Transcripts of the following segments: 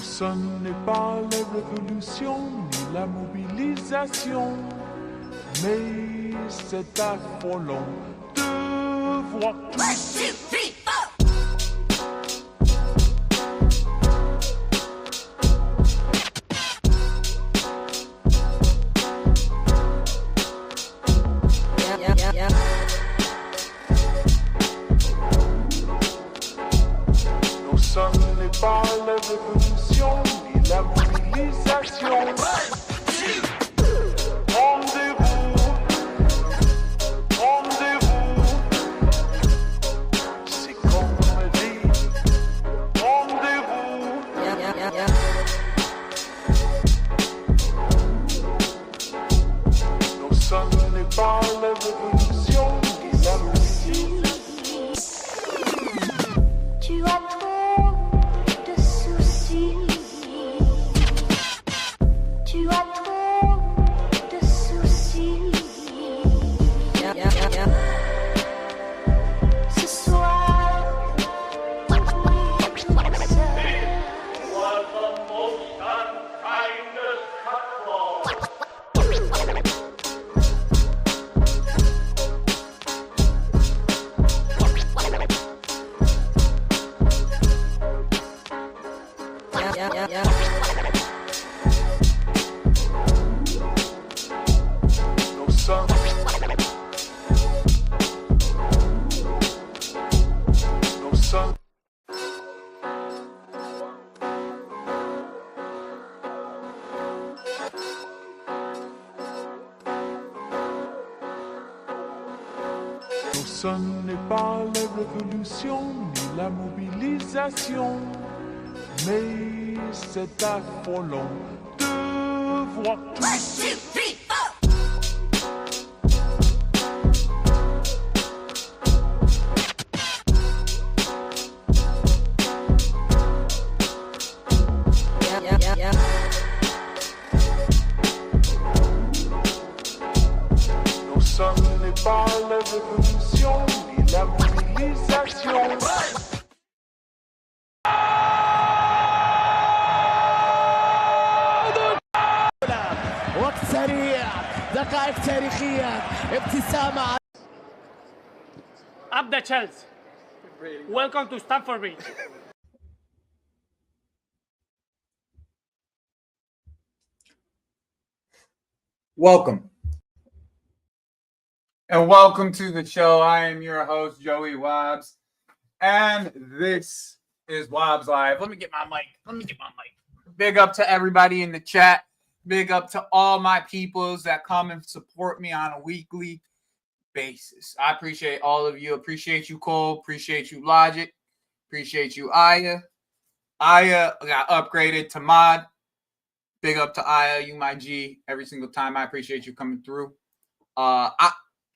Ce n'est pas la révolution ni la mobilisation, mais c'est affolant de voir. 1, 2, 3, 4. Non, ce n'est pas la révolution ni la mobilisation. Rendez-vous, rendez-vous. C'est comme on dit, rendez-vous. Non, ce n'est pas la révolution ni la mobilisation. Tu as trop de soucis. Tu as trop de soucis. Ce soir, Ce n'est pas la révolution ni la mobilisation, mais c'est affolant de voir. 1, 2, 3, 4. Non, ce n'est pas la révolution ni la mobilisation. وقت سريع دقائق تاريخية ابتسامة Up the Chelsea. Welcome to Stamford Bridge. Welcome. And welcome to the show. I am your host, Joey Wabbs. And this is WabbsLive. Let me get my mic. Big up to everybody in the chat. Big up to all my peoples that come and support me on a weekly basis. I appreciate all of you. Appreciate you, Cole. Appreciate you, Logic. Appreciate you, Aya. Aya got upgraded to mod. Big up to Aya, you my G. Every single time. I appreciate you coming through.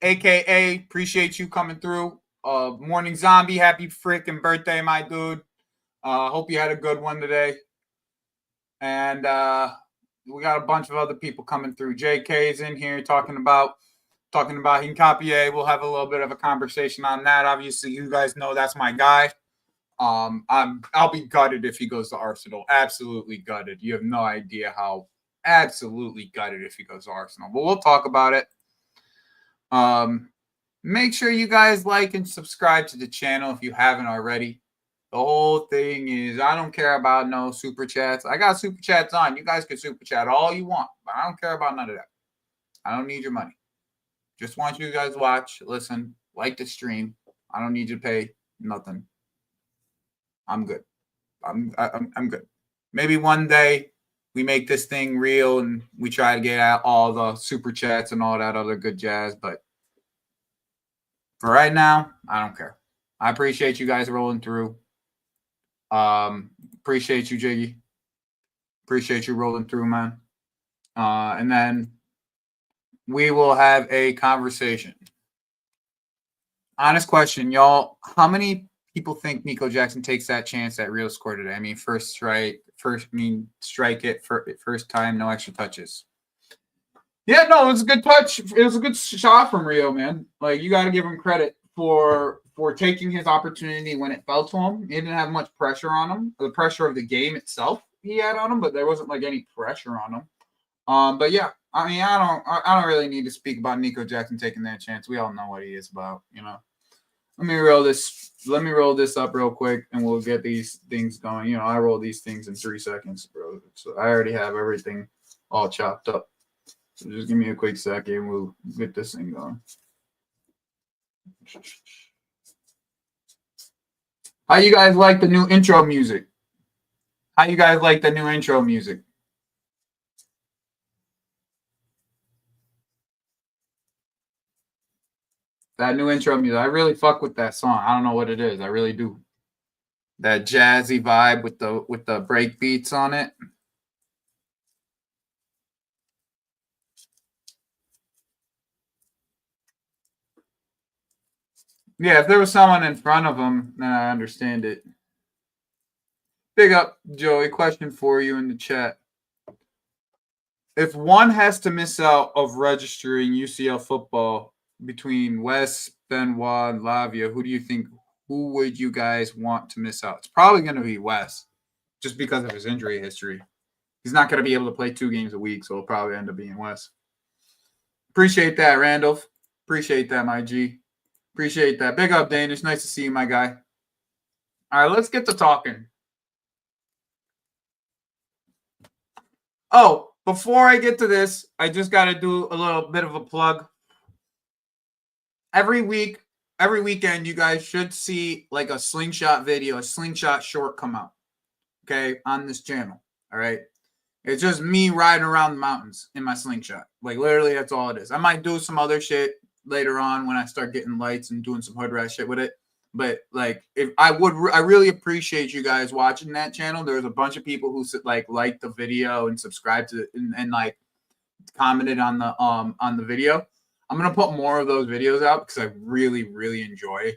AKA, appreciate you coming through. Morning Zombie, happy freaking birthday, my dude. Hope you had a good one today. And we got a bunch of other people coming through. JK is in here talking about Hincapie. We'll have a little bit of a conversation on that. Obviously, you guys know that's my guy. I'll be gutted if he goes to Arsenal. Absolutely gutted. You have no idea how absolutely gutted if he goes to Arsenal. But we'll talk about it. Make sure you guys like and subscribe to the channel if you haven't already. The whole thing is I don't care about no super chats. I got super chats on. You guys can super chat all you want, but I don't care about none of that. I don't need your money. Just want you guys to watch, listen, like the stream. I don't need you to pay nothing. I'm good. I'm good. Maybe one day we make this thing real and we try to get out all the super chats and all that other good jazz, but for right now, I don't care. I appreciate you guys rolling through. Appreciate you, Jiggy. Appreciate you rolling through, man. And then we will have a conversation. Honest question, y'all. How many people think Nico Jackson takes that chance at real score today? I mean, strike it first time, no extra touches. Yeah, no, it was a good touch. It was a good shot from Rio, man. Like, you got to give him credit for taking his opportunity when it fell to him. He didn't have much pressure on him. The pressure of the game itself he had on him, but there wasn't like any pressure on him. But yeah, I mean, I don't really need to speak about Nico Jackson taking that chance. We all know what he is about, you know. Let me roll this up real quick, and we'll get these things going. You know, I roll these things in 3 seconds, bro. So I already have everything all chopped up. So just give me a quick second. We'll get this thing going. How you guys like the new intro music? How you guys like the new intro music? That new intro music. I really fuck with that song. I don't know what it is. I really do. That jazzy vibe with the break beats on it. Yeah, if there was someone in front of him, then I understand it. Big up, Joey. Question for you in the chat. If one has to miss out of registering UCL football between Wes, Benoit, and Lavia, who would you guys want to miss out? It's probably going to be Wes, just because of his injury history. He's not going to be able to play 2 games a week, so it'll probably end up being Wes. Appreciate that, Randolph. Appreciate that, my G. Appreciate that. Big up, Danish. Nice to see you, my guy. All right, let's get to talking. Oh, before I get to this, I just got to do a little bit of a plug. Every weekend, you guys should see like a Slingshot video, a Slingshot short come out, okay, on this channel, all right? It's just me riding around the mountains in my Slingshot. Like, literally, that's all it is. I might do some other shit later on when I start getting lights and doing some hood rat shit with it. But like, if I really appreciate you guys watching that channel. There's a bunch of people who like the video and subscribe to it and like commented on the video. I'm gonna put more of those videos out because I really, really enjoy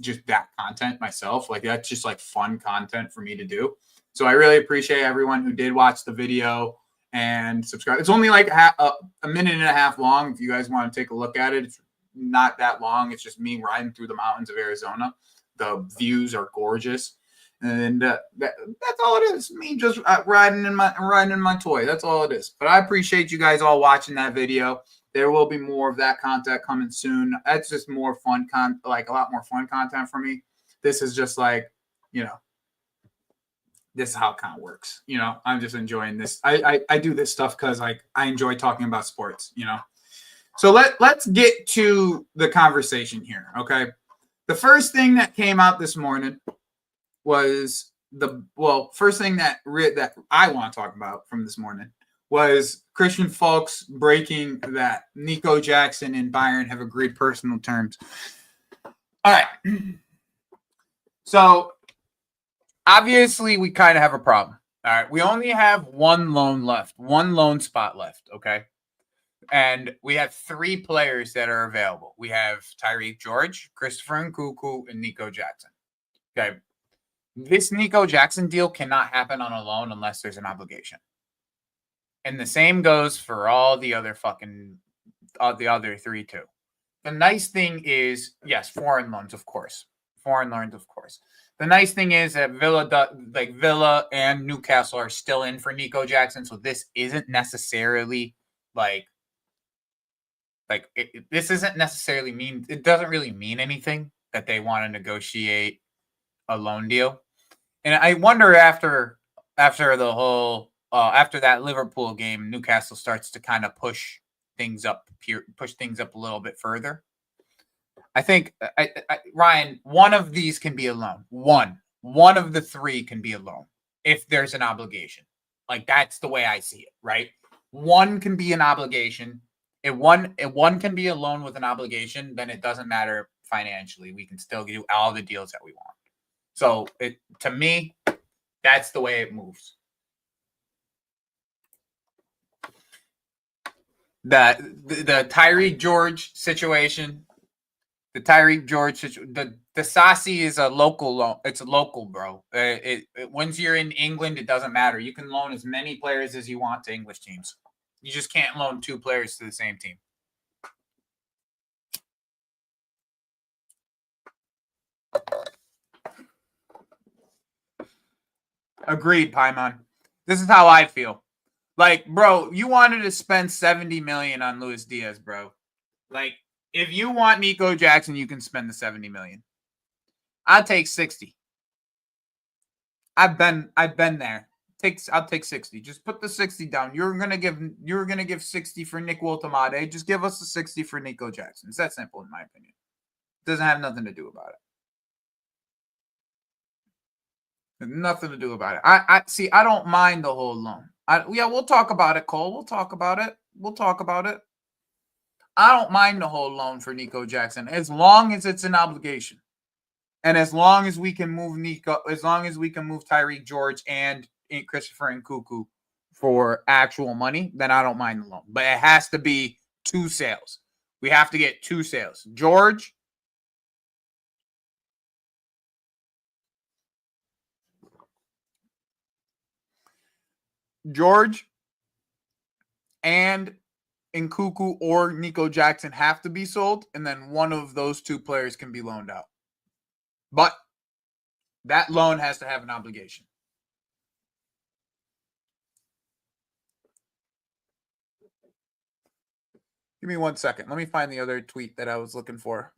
just that content myself. Like, that's just like fun content for me to do. So I really appreciate everyone who did watch the video and subscribe. It's only like a minute and a half long. If you guys want to take a look at it, it's not that long. It's just me riding through the mountains of Arizona. The views are gorgeous, and that's all it is. Me just riding in my toy. That's all it is. But I appreciate you guys all watching that video. There will be more of that content coming soon. That's just more fun like a lot more fun content for me. This is just like, you know, this is how it kind of works. You know, I'm just enjoying this. I do this stuff because like I enjoy talking about sports, you know. So let's get to the conversation here, okay? The first thing that came out this morning was first thing that I want to talk about from this morning was Christian Falk's breaking that Nico Jackson and Bayern have agreed personal terms. All right. So obviously we kind of have a problem. All right. We only have one loan spot left, okay? And we have 3 players that are available. We have Tyreek George, Christopher Nkunku, and Nico Jackson. Okay. This Nico Jackson deal cannot happen on a loan unless there's an obligation. And the same goes for all the other the other 3 too. The nice thing is, yes, foreign loans, of course. The nice thing is that Villa and Newcastle are still in for Nico Jackson, so this isn't necessarily this isn't necessarily mean. It doesn't really mean anything that they want to negotiate a loan deal. And I wonder after the whole after that Liverpool game, Newcastle starts to kind of push things up a little bit further. I think Ryan, one of these can be a loan. One of the 3 can be a loan if there's an obligation. Like, that's the way I see it, right? One can be an obligation. If one can be a loan with an obligation, then it doesn't matter financially. We can still do all the deals that we want. So to me, that's the way it moves. The Tyreek George situation, the Disasi is a local loan. It's a local, bro. Once you're in England, it doesn't matter. You can loan as many players as you want to English teams. You just can't loan 2 players to the same team. Agreed, Paimon. This is how I feel. Like, bro, you wanted to spend 70 million on Luis Diaz, bro. Like, if you want Nico Jackson, you can spend the 70 million. I'll take 60. I've been there. I'll take 60. Just put the 60 down. You're gonna give 60 for Nick Woltemade. Just give us the 60 for Nico Jackson. It's that simple, in my opinion. It doesn't have nothing to do about it. Nothing to do about it. I see. I don't mind the whole loan. Yeah, we'll talk about it, Cole. We'll talk about it. I don't mind the whole loan for Nico Jackson as long as it's an obligation, and as long as we can move Tyreek George and Christopher Nkunku for actual money, then I don't mind the loan. But it has to be 2 sales. We have to get 2 sales. George. And Nkunku or Nico Jackson have to be sold, and then one of those 2 players can be loaned out. But that loan has to have an obligation. Give me 1 second. Let me find the other tweet that I was looking for.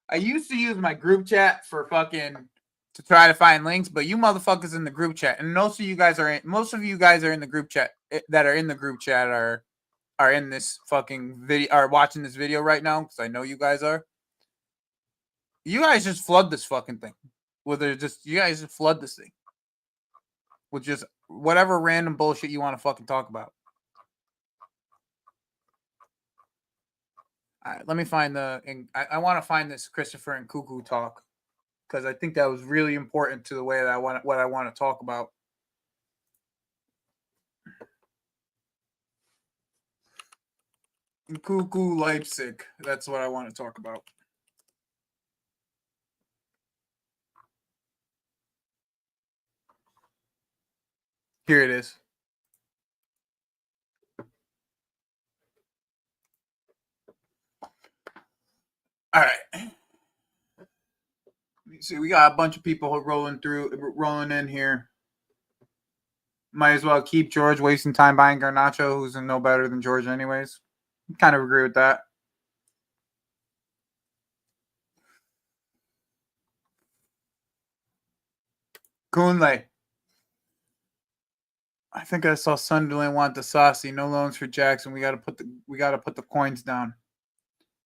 I used to use my group chat for to try to find links, but you motherfuckers in the group chat, and most of you guys are in the group chat that are in the group chat are in this fucking video, are watching this video right now, because I know you guys are. You guys just flood this fucking thing. You guys just flood this thing with just whatever random bullshit you want to fucking talk about. All right, let me find I want to find this Christopher Nkunku talk, because I think that was really important to the way that what I want to talk about. Nkunku Leipzig. That's what I want to talk about. Here it is. All right. See, we got a bunch of people rolling in here. Might as well keep George, wasting time buying Garnacho, who's no better than George anyways. Kind of agree with that. Kunle. I think I saw Sunderland want Disasi. No loans for Jackson. We gotta put the coins down.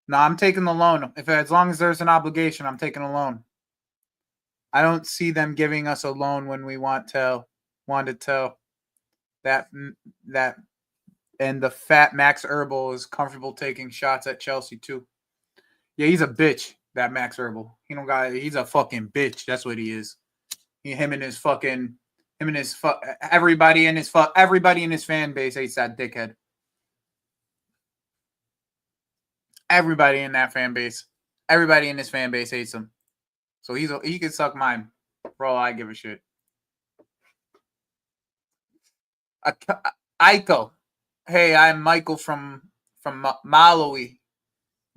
No, I'm taking the loan. As long as there's an obligation, I'm taking a loan. I don't see them giving us a loan when we want to tell that and the fat Max Herbal is comfortable taking shots at Chelsea too. Yeah, he's a bitch, that Max Herbal. He's a fucking bitch. That's what he is. Everybody in his fan base hates that dickhead. Everybody in that fan base. Everybody in his fan base hates him. So he can suck mine for all I give a shit. Aiko. Hey, I'm Michael from Malawi.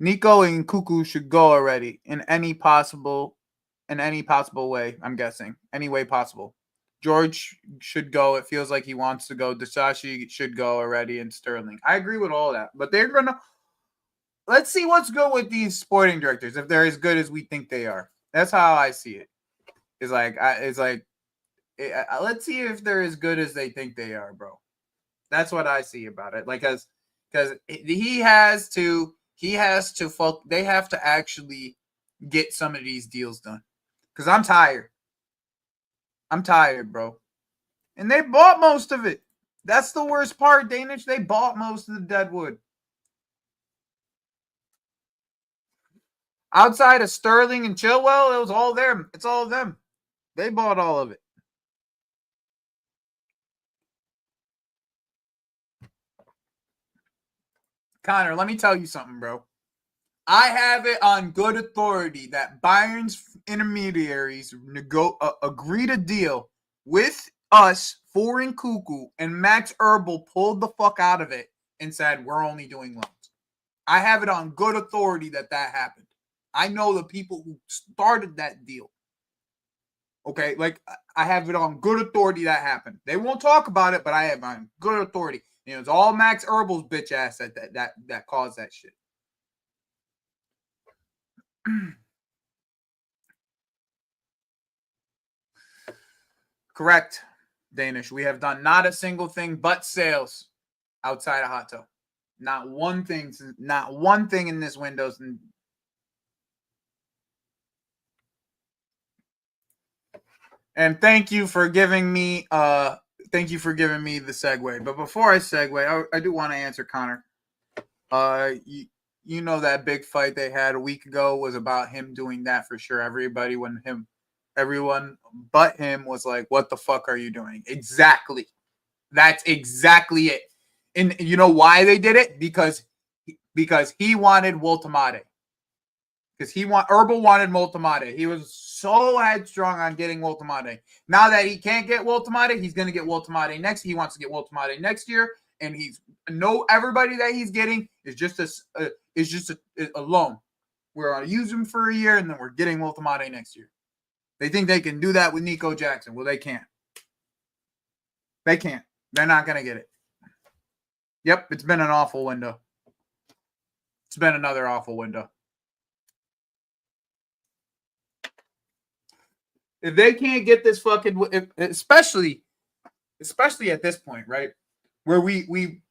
Nico and Nkunku should go already in any possible way, I'm guessing. Any way possible. George should go. It feels like he wants to go. Disasi should go already, and Sterling. I agree with all that. But they're going to... Let's see what's good with these sporting directors, if they're as good as we think they are. That's how I see it. Let's see if they're as good as they think they are, bro. That's what I see about it. Like, because they have to actually get some of these deals done. Because I'm tired. I'm tired, bro. And they bought most of it. That's the worst part, Danish. They bought most of the Deadwood. Outside of Sterling and Chilwell, it was all them. It's all of them. They bought all of it. Connor, let me tell you something, bro. I have it on good authority that Bayern's intermediaries agreed a deal with us for Nkunku, and Max Erbel pulled the fuck out of it and said, we're only doing loans. I have it on good authority that happened. I know the people who started that deal. Okay, like I have it on good authority that happened. They won't talk about it, but I have it on good authority. You know, it's all Max Erbel's bitch ass that caused that shit. Correct, Danish. We have done not a single thing but sales outside of Hato. Not one thing in this Windows. And thank you for giving me the segue. But before I segue, I do want to answer Connor. You know that big fight they had a week ago was about him doing that for sure. Everyone but him was like, what the fuck are you doing? Exactly. That's exactly it. And you know why they did it? Because he wanted Woltemade. Because Erbel wanted Woltemade. He was so headstrong on getting Woltemade. Now that he can't get Woltemade, he's going to get Woltemade next. He wants to get Woltemade next year, and everybody that he's getting is just a loan. We're going to use him for a year, and then we're getting Woltemade next year. They think they can do that with Nico Jackson. Well, they can't. They can't. They're not going to get it. Yep, it's been an awful window. It's been another awful window. If they can't get this fucking, especially at this point, right, where we've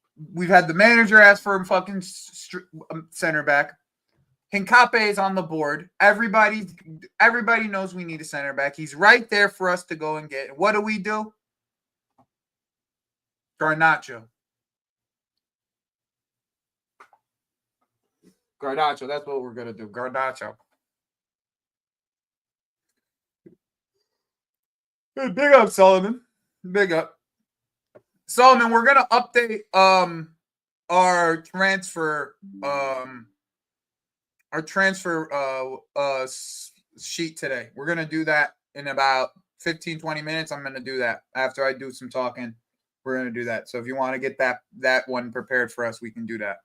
had the manager ask for a fucking center back. Hincapie is on the board. Everybody knows we need a center back. He's right there for us to go and get. What do? Garnacho. That's what we're gonna do. Garnacho. Big up, Solomon. Big up. Solomon, we're gonna update our transfer sheet today. We're gonna do that in about 15-20 minutes. I'm gonna do that after I do some talking. We're gonna do that. So if you want to get that one prepared for us, we can do that.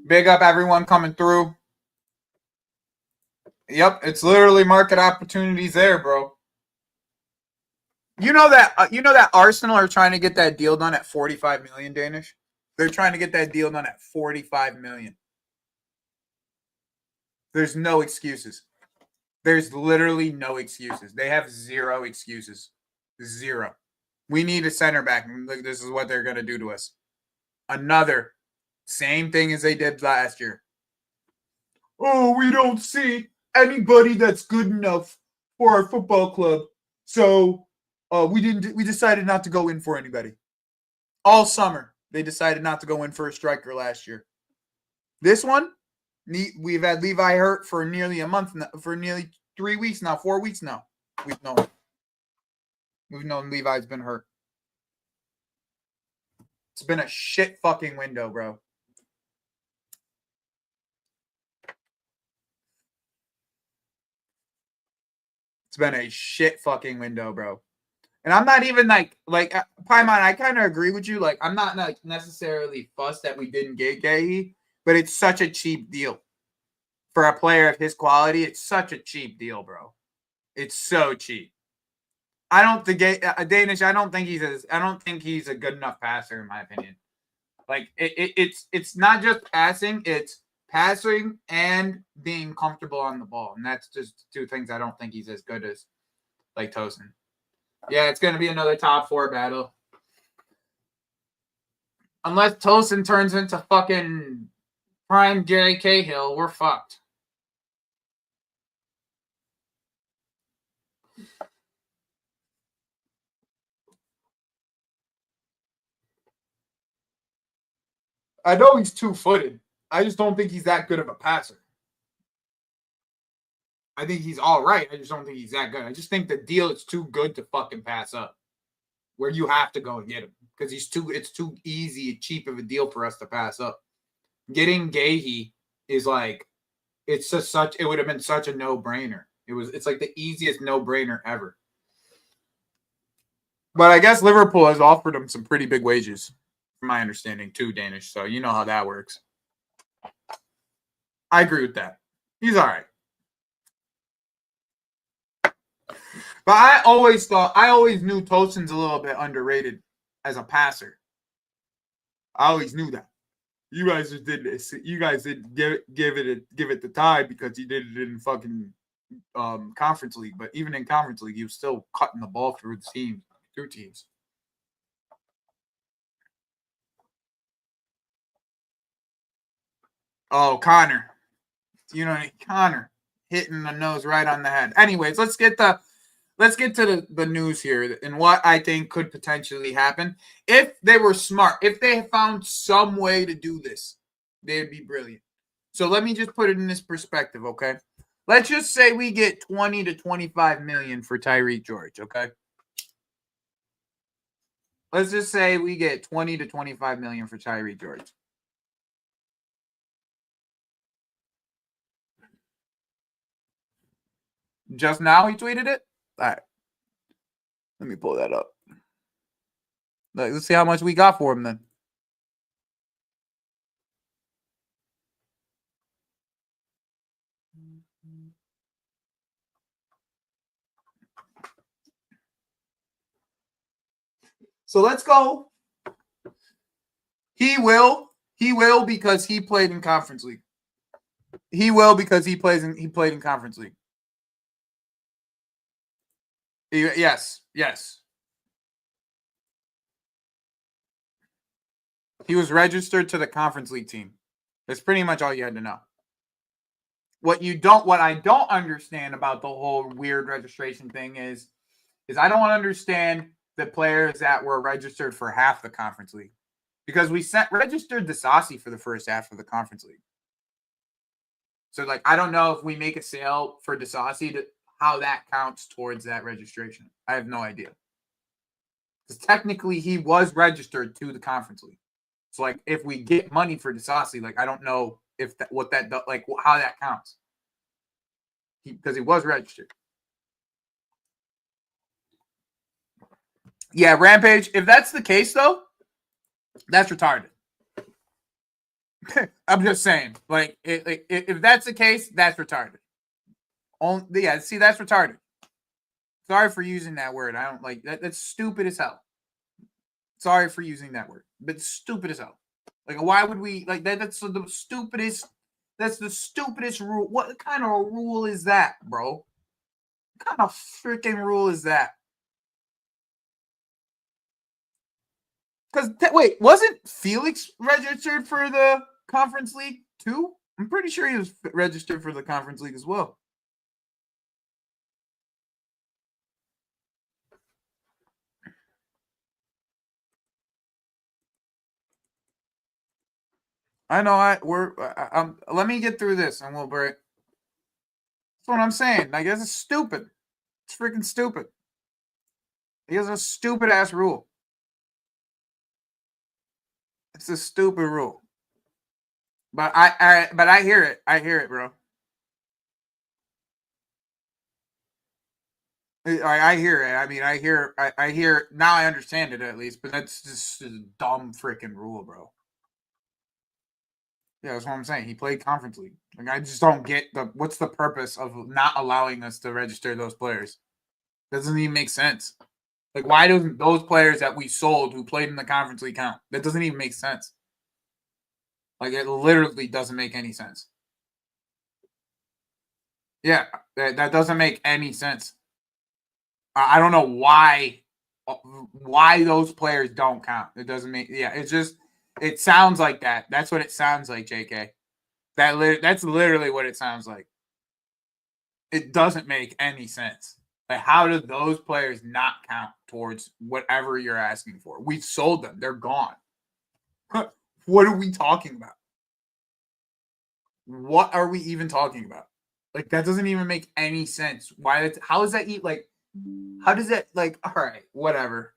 Big up everyone coming through. Yep, it's literally market opportunities there, bro. You know that Arsenal are trying to get that deal done at 45 million Danish. They're trying to get that deal done at 45 million. There's no excuses. There's literally no excuses. They have zero excuses. Zero. We need a center back. Look, this is what they're going to do to us. Another same thing as they did last year. Oh, we don't see anybody that's good enough for our football club. So we decided not to go in for anybody. All summer, they decided not to go in for a striker last year. This one, we've had Levi hurt for nearly a month, for nearly 3 weeks now, 4 weeks now. We've known Levi's been hurt. It's been a shit fucking window, bro. It's been a shit fucking window, bro. And I'm not even like Paimon, I kind of agree with you. Like, I'm not necessarily fussed that we didn't get Gay, but it's such a cheap deal. For a player of his quality, it's such a cheap deal, bro. It's so cheap. I don't think he's a good enough passer, in my opinion. Like, it's not just passing, it's passing and being comfortable on the ball. And that's just two things I don't think he's as good as, like, Tosin. Yeah, it's going to be another top 4 battle. Unless Tosin turns into fucking prime Jerry Cahill, we're fucked. I know he's 2-footed. I just don't think he's that good of a passer. I think he's all right. I just don't think he's that good. I just think the deal is too good to fucking pass up, where you have to go and get him. because it's too easy and cheap of a deal for us to pass up. Getting Gahey is like, it would have been such a no-brainer. It's like the easiest no-brainer ever. But I guess Liverpool has offered him some pretty big wages, from my understanding, too, Danish. So you know how that works. I agree with that. He's all right. But I always knew Tosin's a little bit underrated as a passer. I always knew that. You guys just did this. You guys didn't give it the time because he did it in fucking Conference League. But even in Conference League, he was still cutting the ball through teams. Oh, Connor. You know, Connor hitting the nose right on the head. Anyways, let's get to the news here and what I think could potentially happen. If they were smart, if they found some way to do this, they'd be brilliant. So let me just put it in this perspective, okay? Let's just say we get 20 to 25 million for Tyreek George, okay? Let's just say we get 20 to 25 million for Tyreek George. Just now he tweeted it? All right. Let me pull that up. Let's see how much we got for him then. So let's go. He will because he played in Conference League. He will because he played in Conference League. Yes. He was registered to the Conference League team. That's pretty much all you had to know. What I don't understand about the whole weird registration thing is I don't understand the players that were registered for half the Conference League. Because we registered Disasi for the first half of the Conference League. So, I don't know if we make a sale for Disasi, how that counts towards that registration. I have no idea. Because technically, he was registered to the Conference League. So, if we get money for Disasi, I don't know how that counts. Because he was registered. Yeah, Rampage. If that's the case, though, that's retarded. I'm just saying. If that's the case, that's retarded. That's retarded. Sorry for using that word. I don't like that. That's stupid as hell. Sorry for using that word, but it's stupid as hell. Why would we that? That's the stupidest. That's the stupidest rule. What kind of a rule is that, bro? What kind of freaking rule is that? Because wait, wasn't Felix registered for the Conference League too? I'm pretty sure he was registered for the Conference League as well. I know. Let me get through this and we'll break. That's what I'm saying. I guess it's stupid. It's freaking stupid. He has a stupid ass rule. It's a stupid rule. But I hear it. I hear it, bro. I hear it. I mean, I hear now. I understand it at least, but that's just a dumb freaking rule, bro. Yeah, that's what I'm saying. He played Conference League. I just don't get what's the purpose of not allowing us to register those players? Doesn't even make sense. Why doesn't those players that we sold who played in the Conference League count? That doesn't even make sense. It literally doesn't make any sense. Yeah, that doesn't make any sense. I don't know why those players don't count. It doesn't make. Yeah, it's just. It sounds like that. That's what it sounds like, JK. That's literally what it sounds like. It doesn't make any sense. How do those players not count towards whatever you're asking for? We've sold them. They're gone. What are we talking about? What are we even talking about? That doesn't even make any sense. How does that eat? How does that, all right, whatever.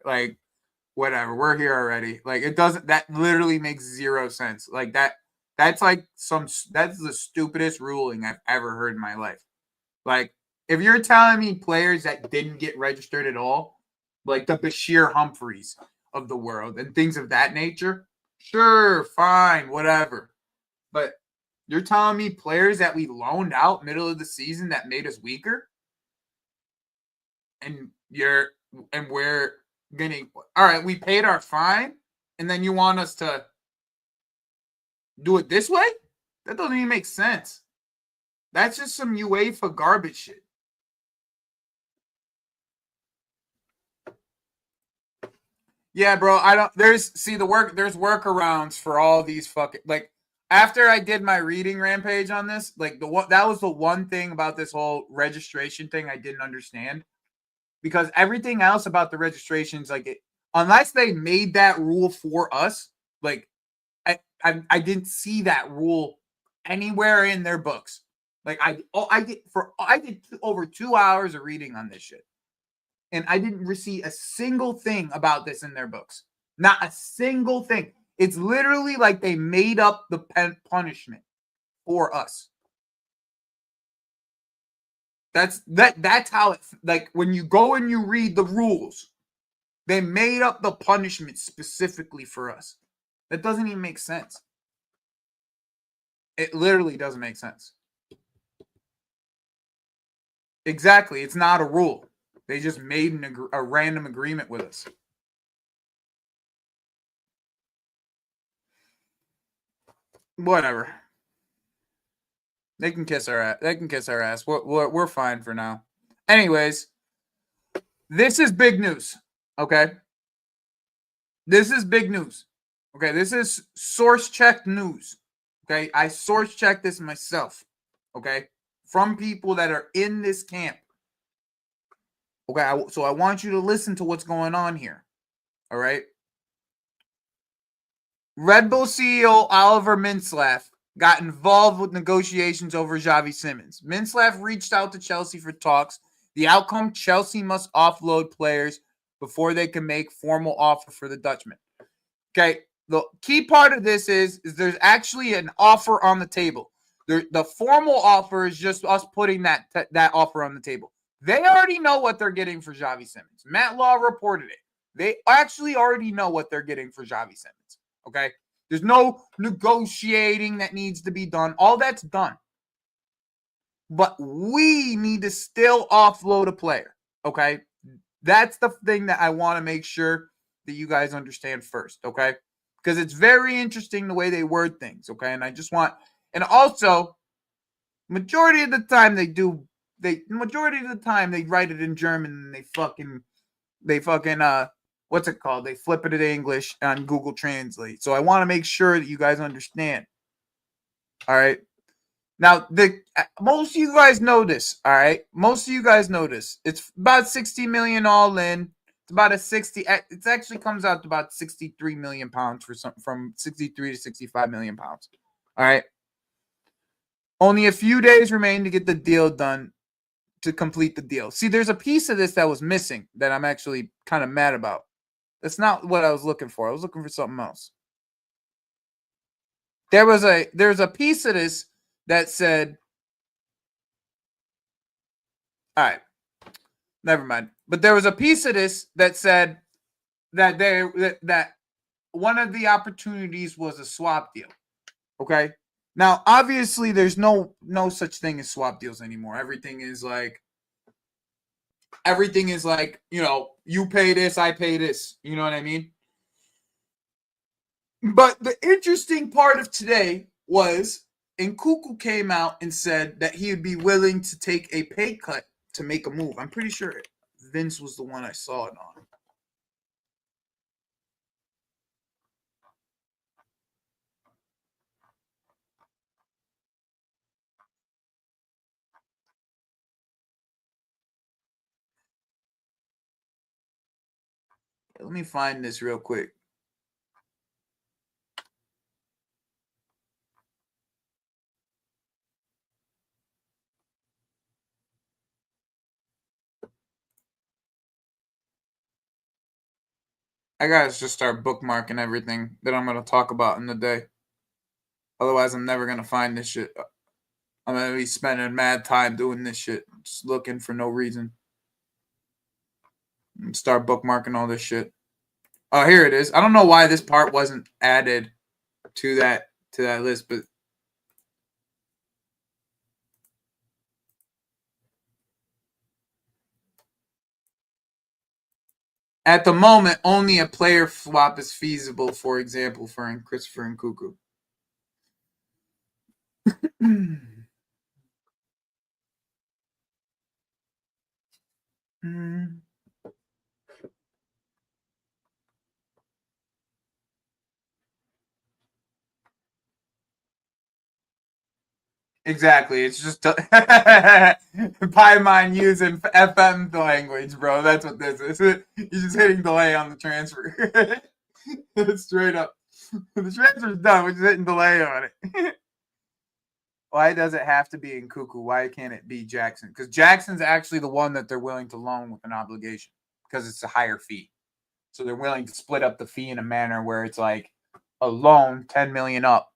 whatever. We're here already. Like, it doesn't, that literally makes zero sense. Like, that's like that's the stupidest ruling I've ever heard in my life. Like, if you're telling me players that didn't get registered at all, like the Bashir Humphreys of the world and things of that nature, sure, fine, whatever. But you're telling me players that we loaned out middle of the season that made us weaker? And we're getting, all right, we paid our fine, and then you want us to do it this way? That doesn't even make sense. That's just some UEFA garbage shit. Yeah, bro, there's workarounds for all these fucking, like, after I did my reading rampage on this, like, that was the one thing about this whole registration thing I didn't understand. Because everything else about the registrations, like, unless they made that rule for us, like, I didn't see that rule anywhere in their books. Like, I did over 2 hours of reading on this shit, and I didn't see a single thing about this in their books. Not a single thing. It's literally like they made up the punishment for us. That's how it, like, when you go and you read the rules, they made up the punishment specifically for us. That doesn't even make sense. It literally doesn't make sense. Exactly. It's not a rule. They just made a random agreement with us. Whatever. They can kiss our ass. They can kiss our ass. We're fine for now. Anyways, this is big news. Okay. This is big news. Okay. This is source checked news. Okay. I source checked this myself. Okay. From people that are in this camp. Okay. So I want you to listen to what's going on here. All right. Red Bull CEO Oliver Mintzlaff got involved with negotiations over Xavi Simons. Mintzlaff reached out to Chelsea for talks. The outcome, Chelsea must offload players before they can make formal offer for the Dutchman. Okay, the key part of this is there's actually an offer on the table. The formal offer is just us putting that offer on the table. They already know what they're getting for Xavi Simons. Matt Law reported it. They actually already know what they're getting for Xavi Simons. Okay? There's no negotiating that needs to be done. All that's done. But we need to still offload a player. Okay? That's the thing that I want to make sure that you guys understand first. Okay? Because it's very interesting the way they word things. Okay? And I just want, and also, majority of the time they write it in German and they fucking what's it called? They flip it to English on Google Translate. So I want to make sure that you guys understand. All right. Now, most of you guys know this. All right. Most of you guys know this. It's about 60 million all in. It's about a 60. It actually comes out to about 63 million pounds from 63 to 65 million pounds. All right. Only a few days remain to get the deal done, to complete the deal. See, there's a piece of this that was missing that I'm actually kind of mad about. That's not what I was looking for. I was looking for something else. There's a piece of this that said, all right, never mind. But there was a piece of this that said that that one of the opportunities was a swap deal. Okay. Now, obviously, there's no such thing as swap deals anymore. Everything is like, you know, you pay this, I pay this. You know what I mean? But the interesting part of today was Nkunku came out and said that he would be willing to take a pay cut to make a move. I'm pretty sure Vince was the one I saw it on. Let me find this real quick. I gotta just start bookmarking everything that I'm gonna talk about in the day. Otherwise, I'm never gonna find this shit. I'm gonna be spending mad time doing this shit, just looking for no reason. And start bookmarking all this shit. Oh, here it is. I don't know why this part wasn't added to that list, but at the moment, only a player swap is feasible. For example, for Christopher Nkunku. Exactly. It's just Paimon using FM language, bro. That's what this is. He's just hitting delay on the transfer. Straight up. The transfer's done. We're just hitting delay on it. Why does it have to be Nkunku? Why can't it be Jackson? Because Jackson's actually the one that they're willing to loan with an obligation because it's a higher fee. So they're willing to split up the fee in a manner where it's like a loan, 10 million up,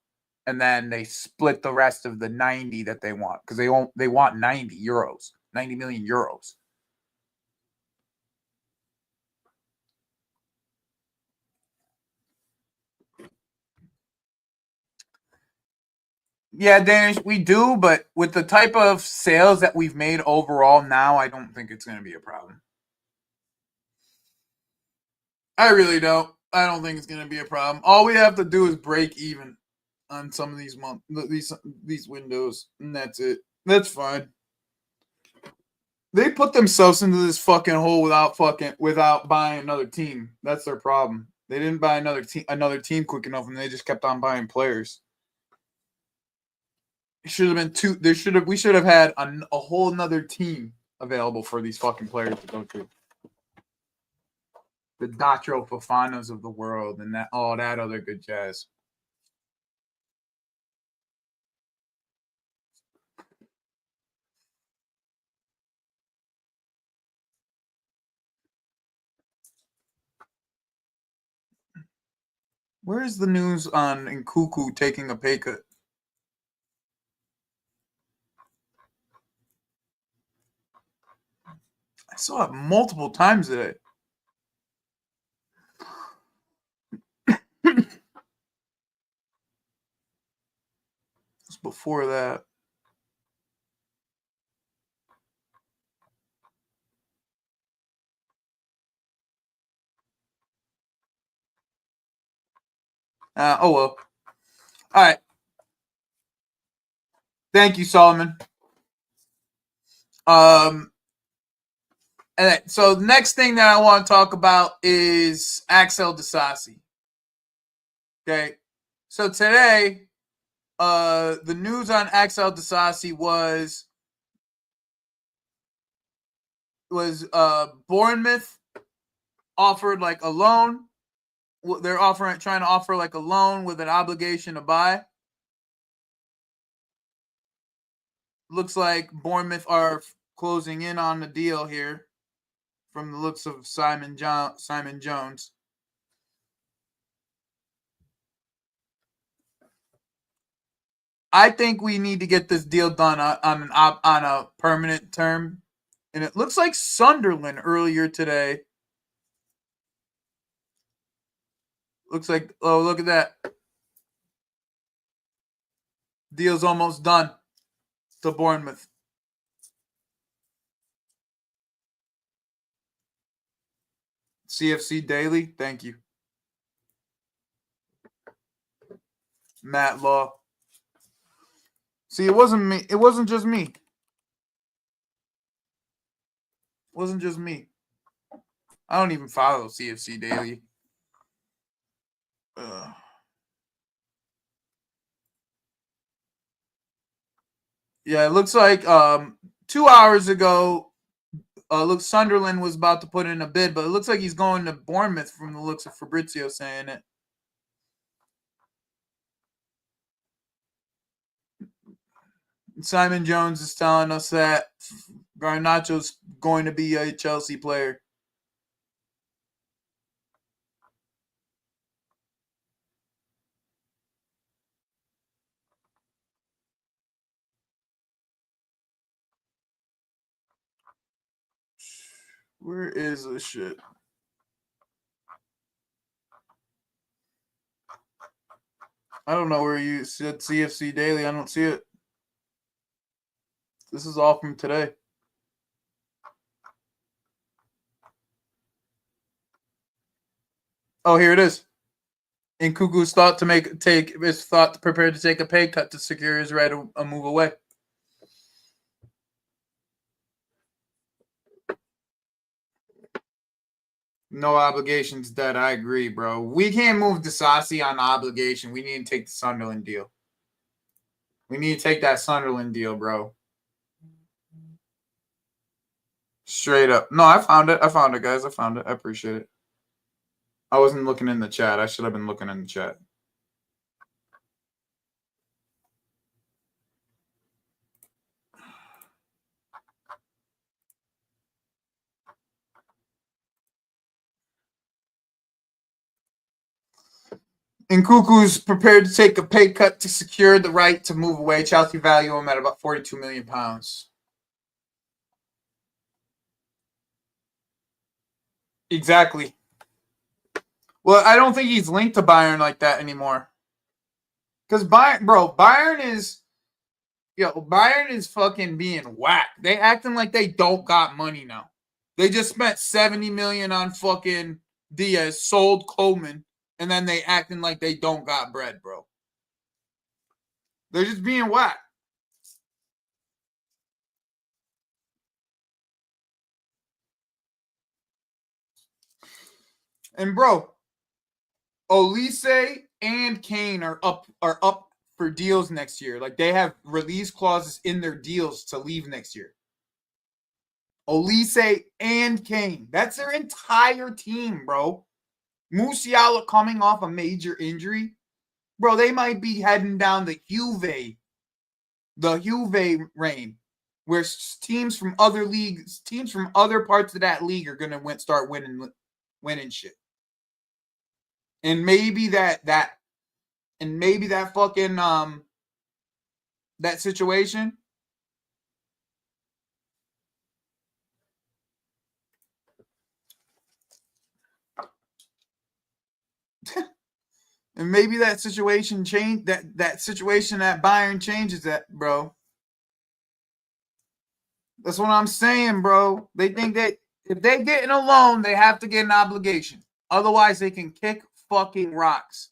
and then they split the rest of the 90 that they want because they want 90 million euros. Yeah, Danish, we do, but with the type of sales that we've made overall now, I don't think it's going to be a problem. I really don't. I don't think it's going to be a problem. All we have to do is break even on some of these these windows, and that's it. That's fine. They put themselves into this fucking hole without buying another team. That's their problem. They didn't buy another team quick enough, and they just kept on buying players. It should have been two. We should have had a whole nother team available for these fucking players to go to. The Datro Fofanas of the world and all that other good jazz. Where is the news on Nkunku taking a pay cut? I saw it multiple times today. Before that. Oh well. All right. Thank you, Solomon. And so the next thing that I want to talk about is Axel Disasi. Okay. So today, the news on Axel Disasi was Bournemouth offered like a loan. They're trying to offer like a loan with an obligation to buy. Looks like Bournemouth are closing in on the deal here from the looks of Simon Jones. I think we need to get this deal done on a permanent term. And it looks like Sunderland earlier today. Looks like, oh, look at that. Deal's almost done to Bournemouth. CFC Daily, thank you. Matt Law. See, it wasn't me. It wasn't just me. It wasn't just me. I don't even follow CFC Daily. Yeah, it looks like 2 hours ago, Sunderland was about to put in a bid, but it looks like he's going to Bournemouth from the looks of Fabrizio saying it. Simon Jones is telling us that Garnacho's going to be a Chelsea player. Where is this shit? I don't know where you said CFC Daily. I don't see it. This is all from today. Oh, here it is. Nkunku is thought to prepare to take a pay cut to secure his right to move away. No obligations, Dead. I agree, bro. We can't move Disasi on obligation. We need to take the Sunderland deal. We need to take that Sunderland deal, bro. Straight up. No, I found it. I found it, guys. I found it. I appreciate it. I wasn't looking in the chat. I should have been looking in the chat. Nkunku's prepared to take a pay cut to secure the right to move away. Chelsea value him at about £42 million. Exactly. Well, I don't think he's linked to Bayern like that anymore. Because Bayern is fucking being whacked. They acting like they don't got money now. They just spent $70 million on fucking Diaz, sold Coleman, and then they acting like they don't got bread, bro. They're just being whacked. And bro, Olise and Kane are up for deals next year. Like they have release clauses in their deals to leave next year. Olise and Kane. That's their entire team, bro. Musiala coming off a major injury. Bro, they might be heading down the Juve reign, where teams from other leagues, teams from other parts of that league are going to start winning shit. And maybe that fucking that situation and maybe that situation that situation at Bayern changes that, bro. That's what I'm saying, bro. They think that if they get in a loan, they have to get an obligation. Otherwise, they can kick fucking rocks.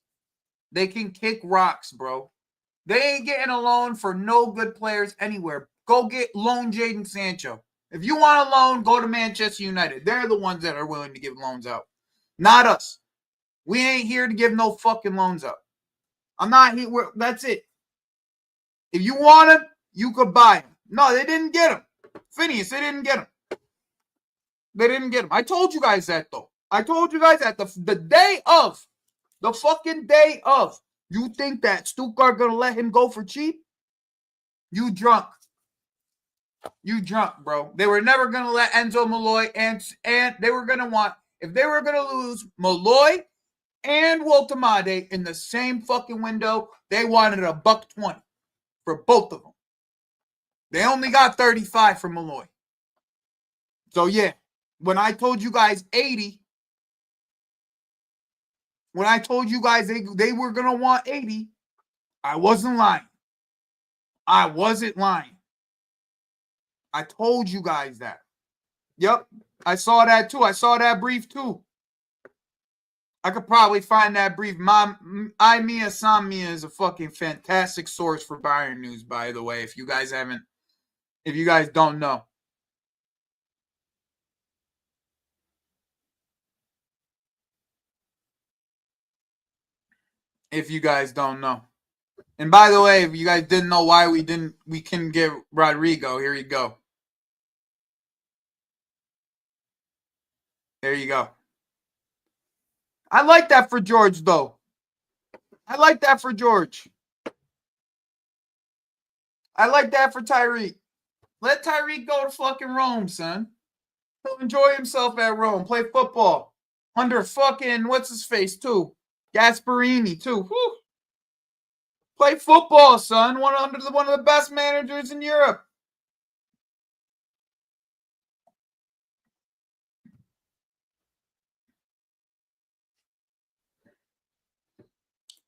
They can kick rocks, bro. They ain't getting a loan for no good players anywhere. Go get loan Jadon Sancho. If you want a loan, go to Manchester United. They're the ones that are willing to give loans out. Not us. We ain't here to give no fucking loans out. I'm not here. That's it. If you want him, you could buy him. No, they didn't get him. Phineas, they didn't get him. They didn't get him. I told you guys that, though. I told you guys that the day of. The fucking day of. You think that Stuttgart going to let him go for cheap? You drunk. You drunk, bro. They were never going to let Enzo Malloy and they were going to want, if they were going to lose Malloy and Woltemade in the same fucking window, they wanted $120 for both of them. They only got 35 for Malloy. So yeah, when I told you guys 80, when I told you guys they were going to want 80, I wasn't lying. I wasn't lying. I told you guys that. Yep, I saw that too. I saw that brief too. I could probably find that brief. Mia Samia is a fucking fantastic source for Bayern news, by the way, if you guys don't know. If you guys don't know. And by the way, if you guys didn't know why we couldn't get Rodrigo, here you go. There you go. I like that for George, though. I like that for George. I like that for Tyreek. Let Tyreek go to fucking Rome, son. He'll enjoy himself at Rome. Play football. Under fucking, what's his face, too? Gasparini, too. Whew. Play football, son. One of the best managers in Europe.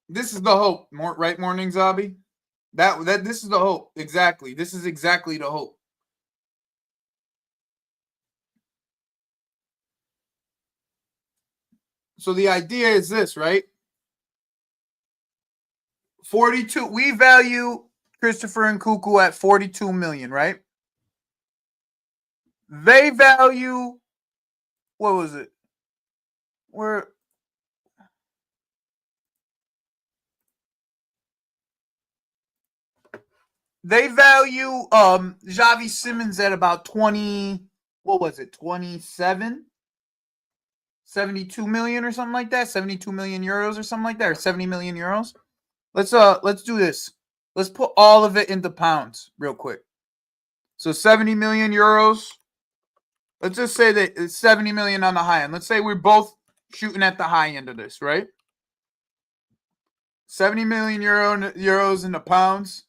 This is the hope, right, Morning Zombie? This is the hope. Exactly. This is exactly the hope. So the idea is this, right? 42. We value Christopher Nkunku at 42 million, right? They value, what was it? They value Xavi Simons at about 20, what was it? 27? 72 million or something like that, 72 million euros or something like that, or 70 million euros. Let's do this. Let's put all of it into pounds real quick. So 70 million euros. Let's just say that it's 70 million on the high end. Let's say we're both shooting at the high end of this, right? 70 million euros into pounds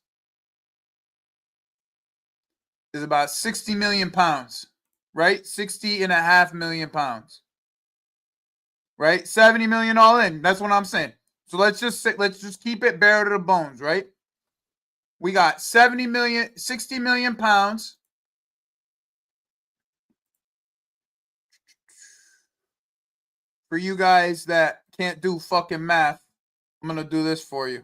is about 60 million pounds, right? 60.5 million pounds. Right? 70 million all in. That's what I'm saying. So let's just keep it bare to the bones, right? We got 60 million pounds. For you guys that can't do fucking math, I'm going to do this for you.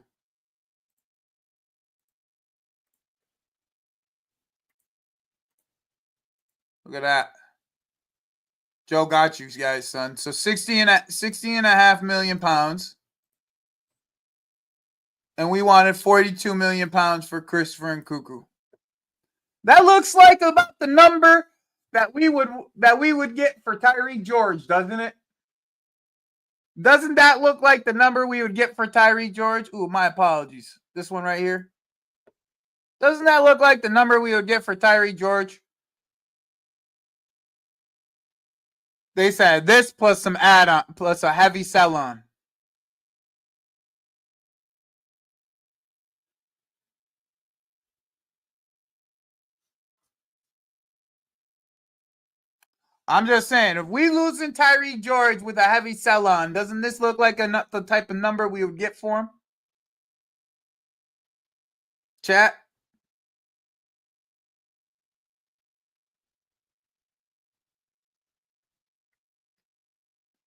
Look at that. Joe got you guys, son. So 60.5 million pounds. And we wanted 42 million pounds for Christopher Nkunku. That looks like about the number that we would get for Tyreek George, doesn't it? Doesn't that look like the number we would get for Tyreek George? Ooh, my apologies. This one right here. Doesn't that look like the number we would get for Tyreek George? They said this plus some add-on, plus a heavy sell-on. I'm just saying, if we losing Tyreek George with a heavy sell-on, doesn't this look like the type of number we would get for him? Chat?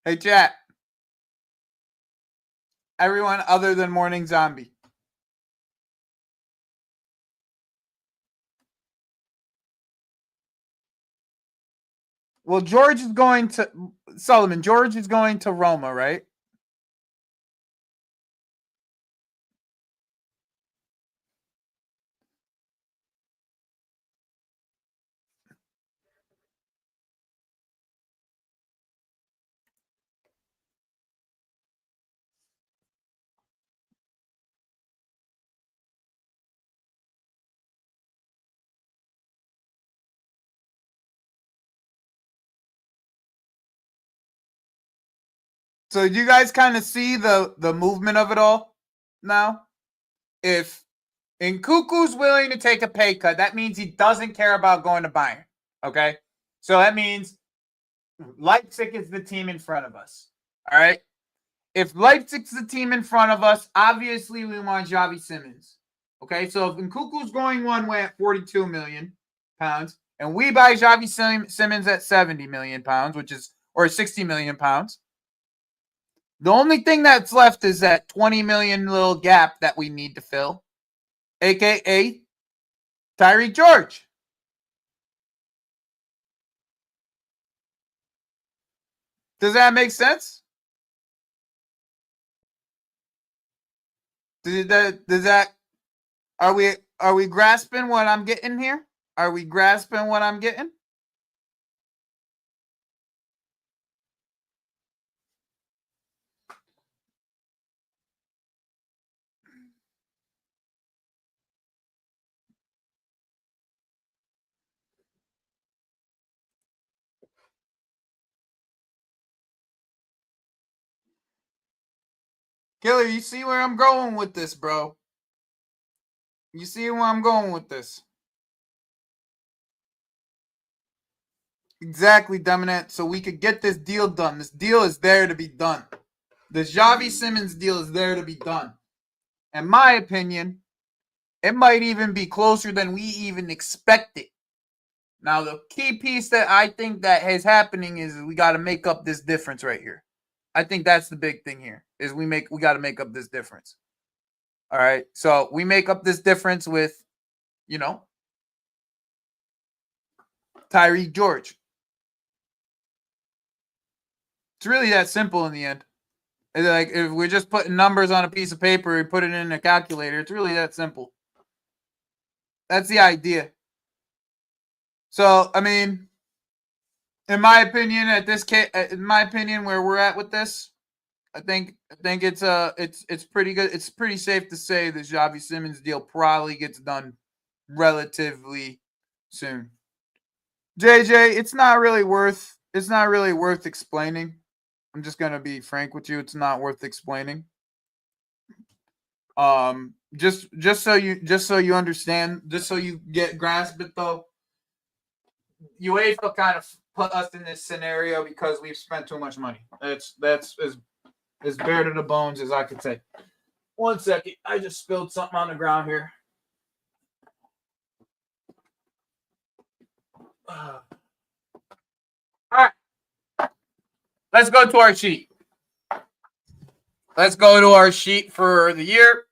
Hey, chat. Everyone other than Morning Zombie. Well, George is going to Roma, right? So you guys kind of see the movement of it all now? If Nkunku's willing to take a pay cut, that means he doesn't care about going to Bayern. Okay? So that means Leipzig is the team in front of us. All right? If Leipzig's the team in front of us, obviously we want Xavi Simons. Okay? So if Nkunku's going one way at 42 million pounds, and we buy Xavi Simons at 70 million pounds, or 60 million pounds, the only thing that's left is that 20 million little gap that we need to fill, a.k.a. Tyreek George. Does that make sense? Does that are we grasping what I'm getting here? Are we grasping what I'm getting? Killer, you see where I'm going with this, bro? You see where I'm going with this? Exactly, Dominant. So we could get this deal done. This deal is there to be done. The Xavi Simons deal is there to be done. In my opinion, it might even be closer than we even expected. Now, the key piece that I think that is happening is we got to make up this difference right here. I think that's the big thing here is we got to make up this difference. All right. So we make up this difference with, Tyreek George. It's really that simple in the end. It's like if we're just putting numbers on a piece of paper and put it in a calculator, it's really that simple. That's the idea. So, I mean, in my opinion, where we're at with this, I think it's pretty good. It's pretty safe to say the Xavi Simons deal probably gets done relatively soon. JJ, it's not really worth explaining. I'm just gonna be frank with you. It's not worth explaining. Just so you understand, just so you grasp it though. UEFA kind of put us in this scenario because we've spent too much money. That's as bare to the bones as I could say. 1 second, I just spilled something on the ground here. All right, let's go to our sheet. Let's go to our sheet for the year.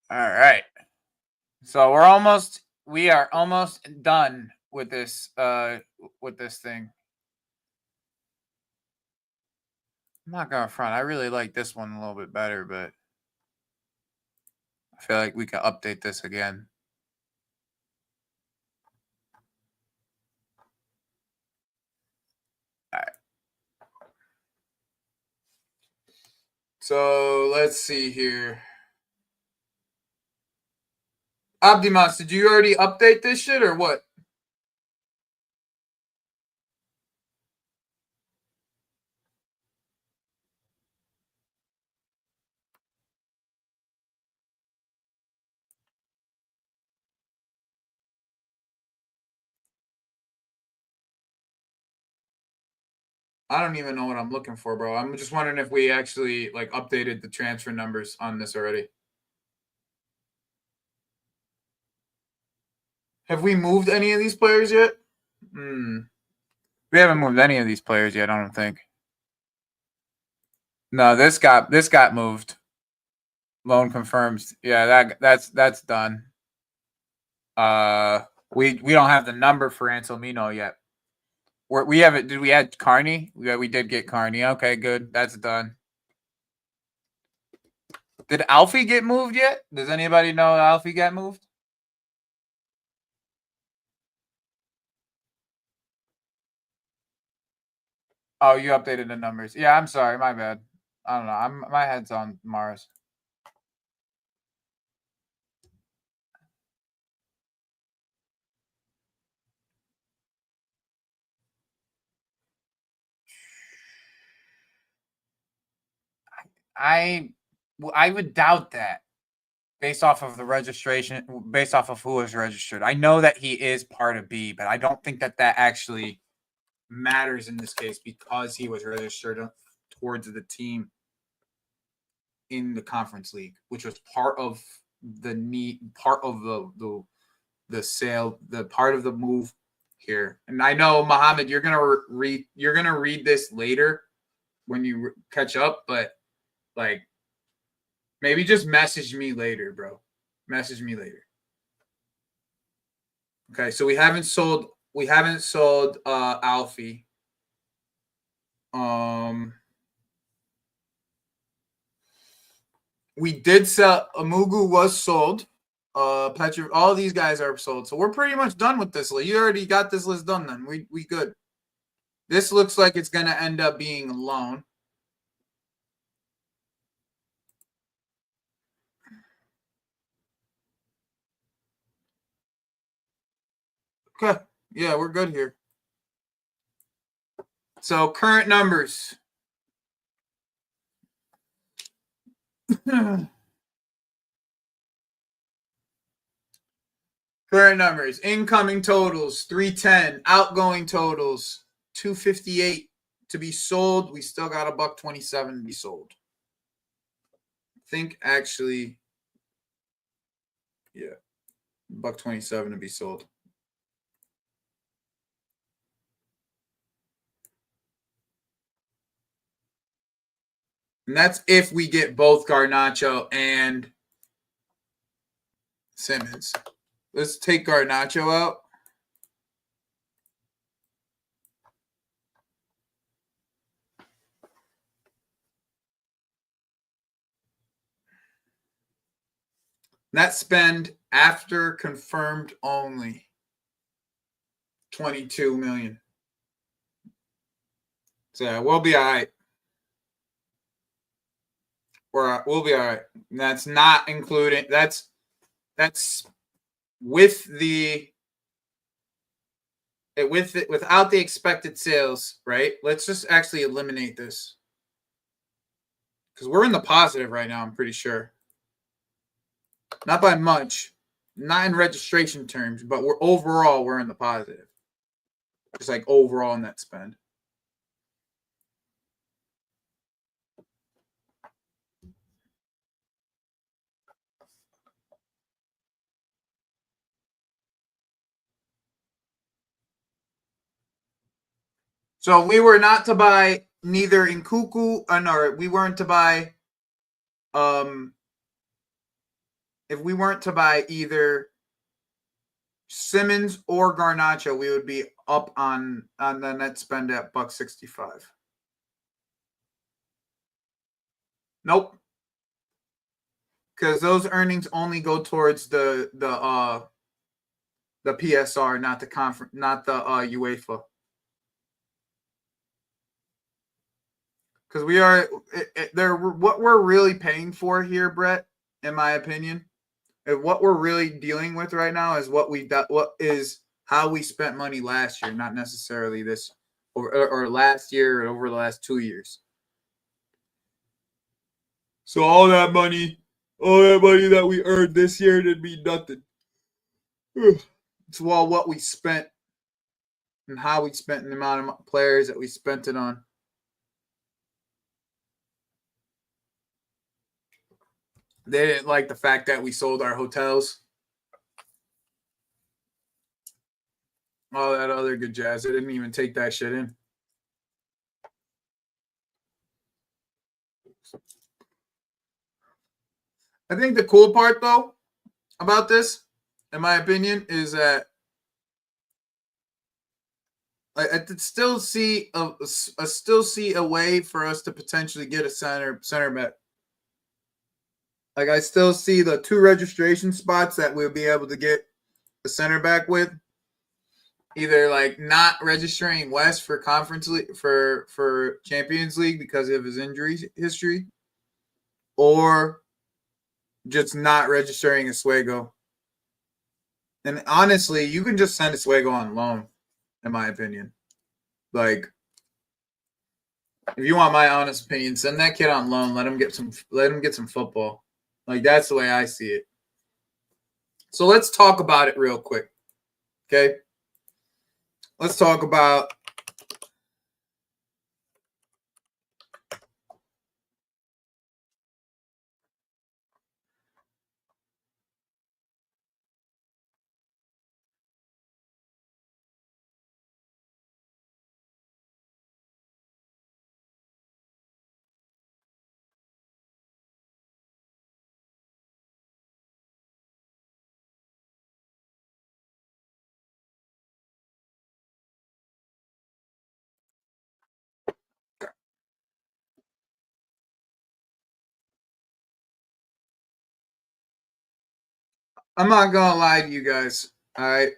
All right. So we are almost done with this thing. I'm not gonna front. I really like this one a little bit better, but I feel like we can update this again. All right. So let's see here. Optimus, did you already update this shit or what? I don't even know what I'm looking for, bro. I'm just wondering if we actually like updated the transfer numbers on this already. Have we moved any of these players yet? We haven't moved any of these players yet, I don't think. No, this got moved. Loan confirms. Yeah, that's done. We don't have the number for Anselmino yet. We have it. Did we add Carney? Yeah, we did get Carney. Okay, good. That's done. Did Alfie get moved yet? Does anybody know Alfie got moved? Oh, you updated the numbers. Yeah, I'm sorry. My bad. I don't know. My head's on Mars. I would doubt that based off of the registration, based off of who is registered. I know that he is part of B, but I don't think that actually matters in this case because he was registered towards the team in the conference league, which was part of the sale, the part of the move here. And I know, Mohammed, you're gonna read this later when you catch up, but like maybe just message me later, bro. Message me later. Okay, so we haven't sold Alfie. We did sell Amugu was sold. Petro, all these guys are sold. So we're pretty much done with this list. You already got this list done then. We good. This looks like it's gonna end up being a loan. Okay. Yeah, we're good here. So current numbers. Current numbers. Incoming totals 310. Outgoing totals 258 to be sold. We still got $127 to be sold. I think actually, yeah, $127 to be sold. And that's if we get both Garnacho and Simmons. Let's take Garnacho out. Net spend after confirmed only. 22 million. So we'll be all right. We'll be all right. And that's not including, that's with the, without the expected sales, right? Let's just actually eliminate this. Because we're in the positive right now, I'm pretty sure. Not by much. Not in registration terms, but we're in the positive. Just like overall net spend. So we were not to buy neither Nkunku, we weren't to buy if we weren't to buy either Simmons or Garnacho, we would be up on the net spend at $165. Nope. Because those earnings only go towards the PSR, not the UEFA. Because we are what we're really paying for here, Brett, in my opinion, and what we're really dealing with right now is what is how we spent money last year, not necessarily this or last year or over the last 2 years. So all that money that we earned this year didn't mean nothing. It's what we spent and how we spent and the amount of players that we spent it on. They didn't like the fact that we sold our hotels. All that other good jazz. They didn't even take that shit in. I think the cool part, though, about this, in my opinion, is that I still see a way for us to potentially get a center back. Like I still see the 2 registration spots that we'll be able to get a center back with. Either like not registering West for Conference League for Champions League because of his injury history, or just not registering Oswego. And honestly, you can just send Oswego on loan, in my opinion. Like, if you want my honest opinion, send that kid on loan. Let him get some football. Like, that's the way I see it. So let's talk about it real quick. Okay? Let's talk about I'm not gonna lie to you guys. All right.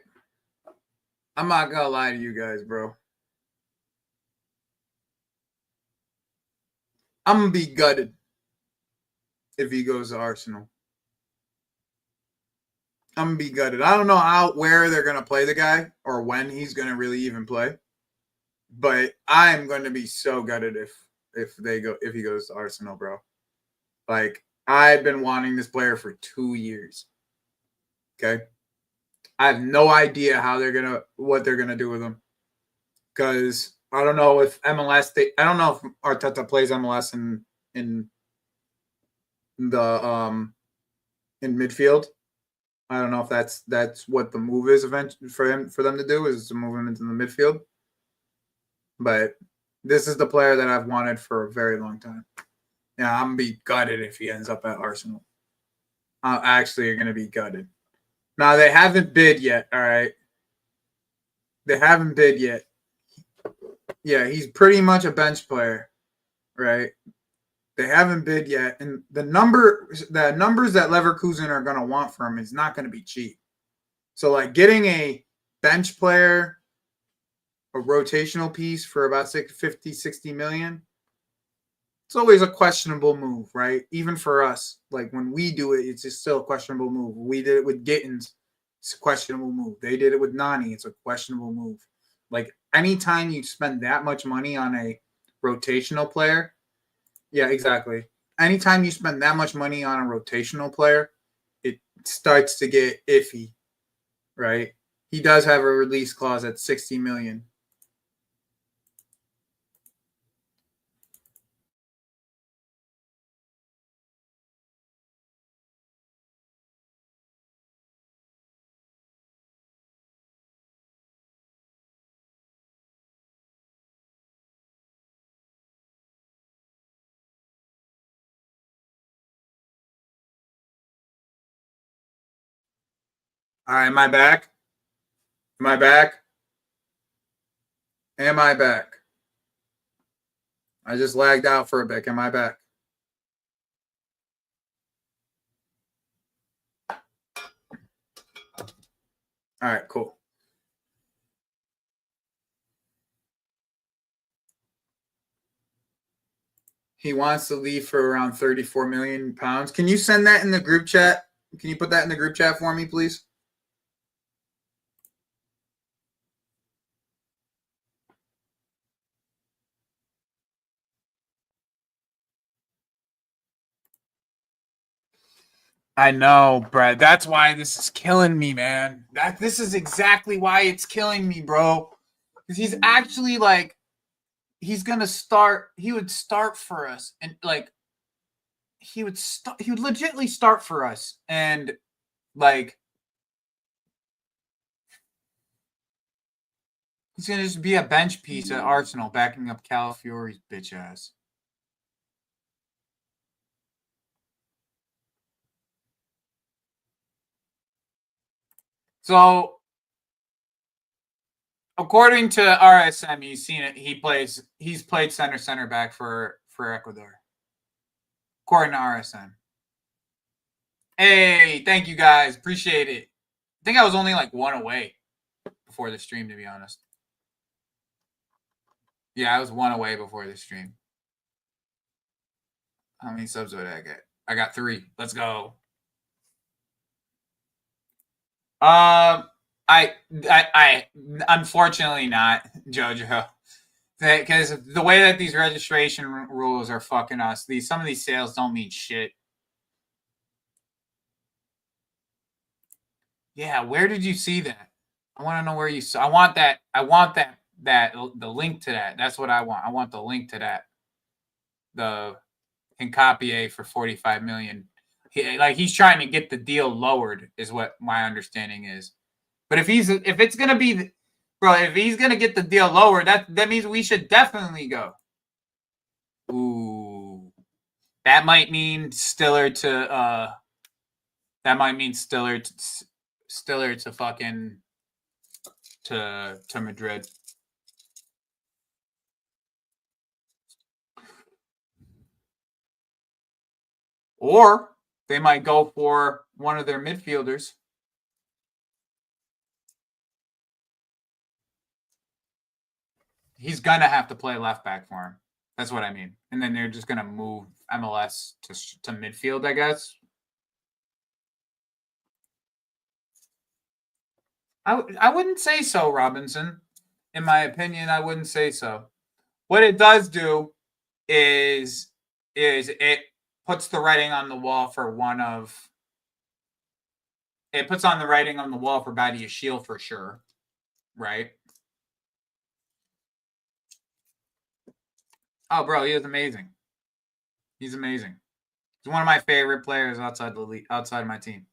I'm not gonna lie to you guys, bro. I'm gonna be gutted if he goes to Arsenal. I'm gonna be gutted. I don't know where they're gonna play the guy or when he's gonna really even play. But I'm going to be so gutted if he goes to Arsenal, bro. Like, I've been wanting this player for 2 years. Okay, I have no idea what they're gonna do with him, because I don't know if I don't know if Arteta plays MLS in the in midfield. I don't know if that's what the move is eventually for them to do, is to move him into the midfield. But this is the player that I've wanted for a very long time. Yeah, I'm gonna be gutted if he ends up at Arsenal. Actually, gonna be gutted. Now, they haven't bid yet. All right, they haven't bid yet. Yeah, he's pretty much a bench player, right? They haven't bid yet, and the numbers that Leverkusen are going to want for him is not going to be cheap. So, like, getting a bench player, a rotational piece for about 60 million, it's always a questionable move, right? Even for us, like, when we do it, it's just still a questionable move. We did it with Gittins, it's a questionable move. They did it with Nani, it's a questionable move. Like, anytime you spend that much money on a rotational player, yeah, exactly. Anytime you spend that much money on a rotational player, it starts to get iffy, right? He does have a release clause at 60 million. All right, am I back? Am I back? Am I back? I just lagged out for a bit. Am I back? All right, cool. He wants to leave for around 34 million pounds. Can you send that in the group chat? Can you put that in the group chat for me, please? I know, Brad. That's why this is killing me, man. This is exactly why it's killing me, bro. Because he's actually like, he's gonna start. He would start for us, and like, he would legitimately start for us, and like, he's gonna just be a bench piece at Arsenal, backing up Calafiori's bitch ass. So, according to RSM, you've seen it. He's played center back for Ecuador. According to RSM. Hey, thank you guys. Appreciate it. I think I was only like 1 away before the stream, to be honest. Yeah, I was 1 away before the stream. How many subs did I get? I got 3. Let's go. I unfortunately not, Jojo, because the way that these registration rules are fucking us. Some of these sales don't mean shit. Yeah, where did you see that? I want to know where you saw. I want that. The link to that. That's what I want. I want the link to that. The Hincapie for 45 million. He's trying to get the deal lowered, is what my understanding is. But if it's gonna be, bro, if he's gonna get the deal lower, that means we should definitely go. Ooh, that might mean Stiller to Stiller to fucking to Madrid. Or they might go for one of their midfielders. He's gonna have to play left back for him. That's what I mean. And then they're just gonna move MLS to midfield, I guess. I wouldn't say so, Robinson. In my opinion, I wouldn't say so. What it does do is it puts the writing on the wall for one of. It puts on the writing on the wall for Badia Shield for sure, right? Oh, bro, he is amazing. He's amazing. He's one of my favorite players outside the league, outside of my team.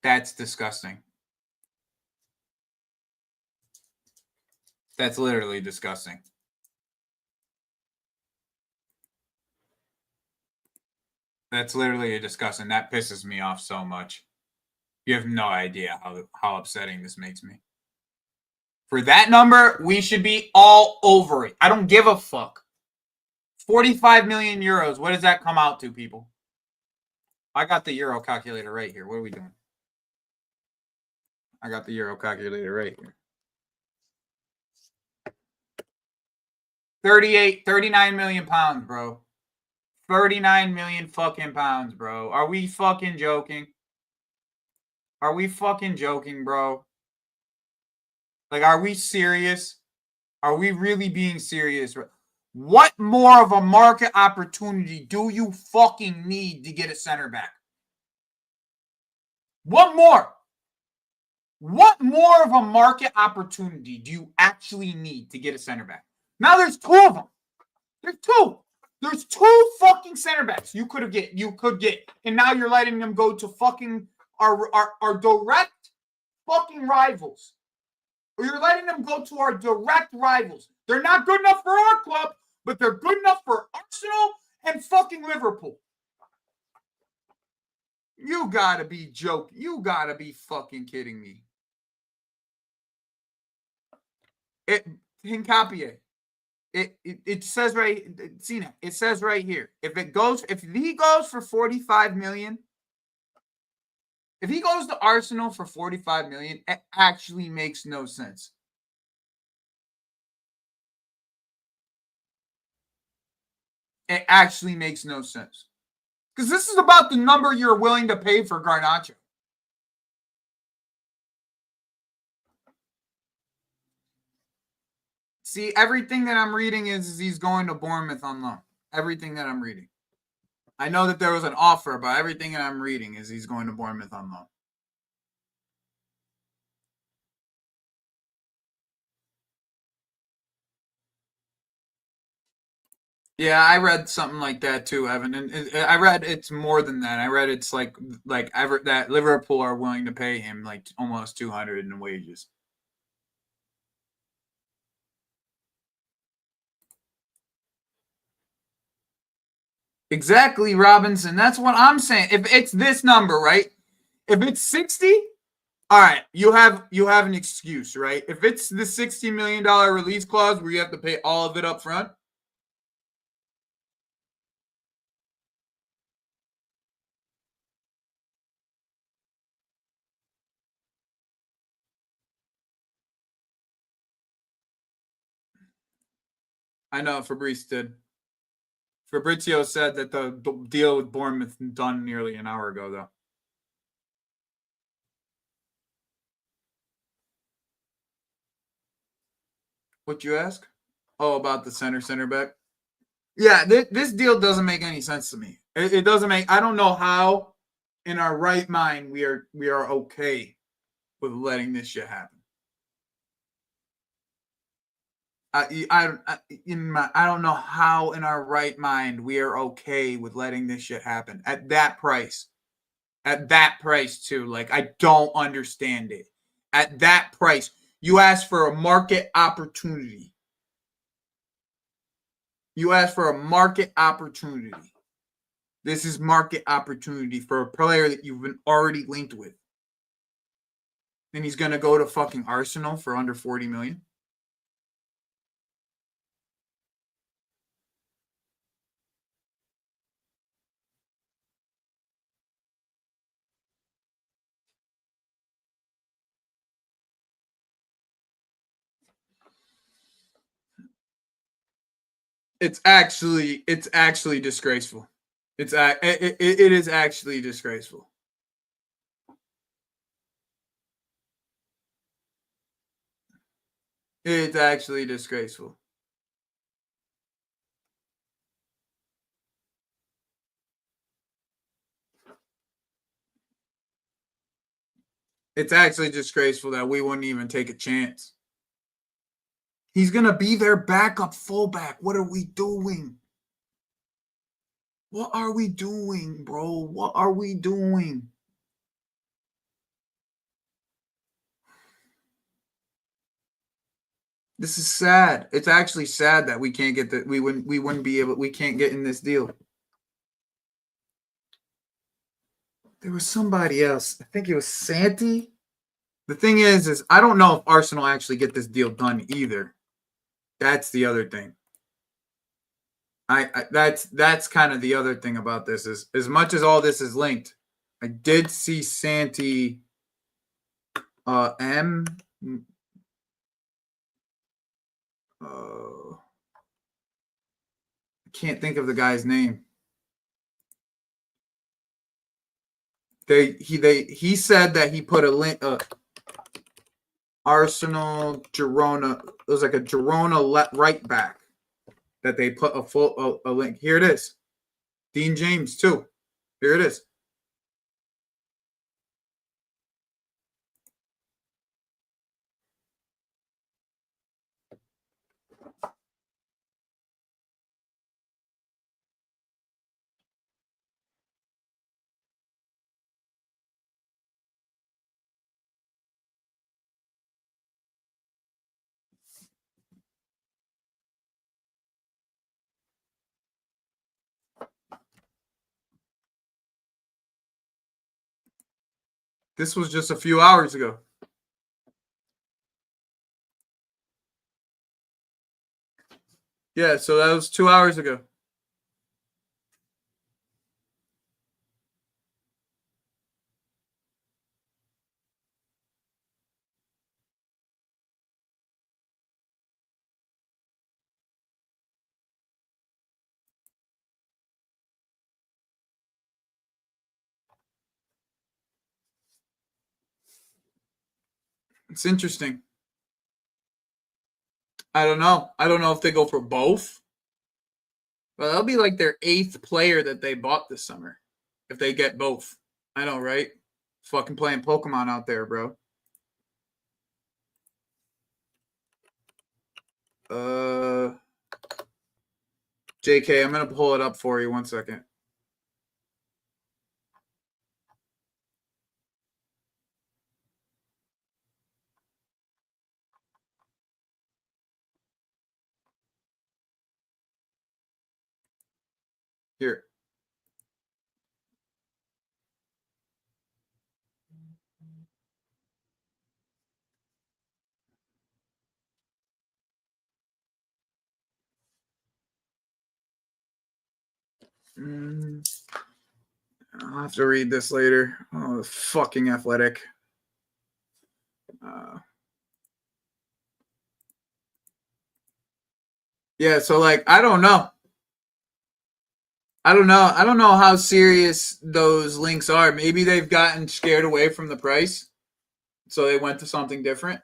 That's disgusting. That's literally disgusting. That's literally disgusting. That pisses me off so much. You have no idea how upsetting this makes me. For that number, we should be all over it. I don't give a fuck. 45 million euros. What does that come out to, people? I got the euro calculator right here. What are we doing? I got the euro calculator right here. 39 million pounds, bro. 39 million fucking pounds, bro. Are we fucking joking? Are we fucking joking, bro? Like, are we serious? Are we really being serious? What more of a market opportunity do you fucking need to get a center back? What more? What more of a market opportunity do you actually need to get a center back? Now there's two of them. There's two. There's two fucking center backs you could get. And now you're letting them go to fucking our direct fucking rivals. Or you're letting them go to our direct rivals. They're not good enough for our club, but they're good enough for Arsenal and fucking Liverpool. You gotta be joking. You gotta be fucking kidding me. Hincapie. It says right, Cena, it says right here. If he goes for 45 million, if he goes to Arsenal for 45 million, it actually makes no sense. It actually makes no sense. Because this is about the number you're willing to pay for Garnacho. See, everything that I'm reading is he's going to Bournemouth on loan. Everything that I'm reading. I know that there was an offer, but everything that I'm reading is he's going to Bournemouth on loan. Yeah, I read something like that too, Evan. And I read it's more than that. I read it's like that Liverpool are willing to pay him like almost 200 in wages. Exactly, Robinson. That's what I'm saying. If it's this number, right? If it's 60, all right, you have an excuse, right? If it's the $60 million release clause where you have to pay all of it up front, I know Fabrice did. Fabrizio said that the deal with Bournemouth done nearly an hour ago, though. What you ask? Oh, about the center back. Yeah, this deal doesn't make any sense to me. It doesn't make. I don't know how, in our right mind, we are okay with letting this shit happen. I don't know how in our right mind we are okay with letting this shit happen at that price. At that price too. Like, I don't understand it. At that price, you ask for a market opportunity. You ask for a market opportunity. This is market opportunity for a player that you've been already linked with. And he's going to go to fucking Arsenal for under 40 million. It's actually disgraceful. It is actually disgraceful. It's actually disgraceful. It's actually disgraceful that we wouldn't even take a chance. He's going to be their backup fullback. What are we doing? What are we doing, bro? What are we doing? This is sad. It's actually sad that we can't get that. We wouldn't be able. We can't get in this deal. There was somebody else. I think it was Santi. The thing is I don't know if Arsenal actually get this deal done either. That's the other thing. That's kind of the other thing about this is as much as all this is linked, I did see Santi I can't think of the guy's name. He said that he put a link Arsenal Girona. It was like a Girona right back that they put a link. Here it is. Dean James too. Here it is. This was just a few hours ago. Yeah, so that was 2 hours ago. It's interesting. I don't know. I don't know if they go for both. But that'll be like their 8th player that they bought this summer. If they get both. I know, right? Fucking playing Pokemon out there, bro. JK, I'm going to pull it up for you. 1 second. Here. I'll have to read this later. Oh, fucking Athletic. Yeah, so like I don't know. I don't know how serious those links are. Maybe they've gotten scared away from the price, so they went to something different.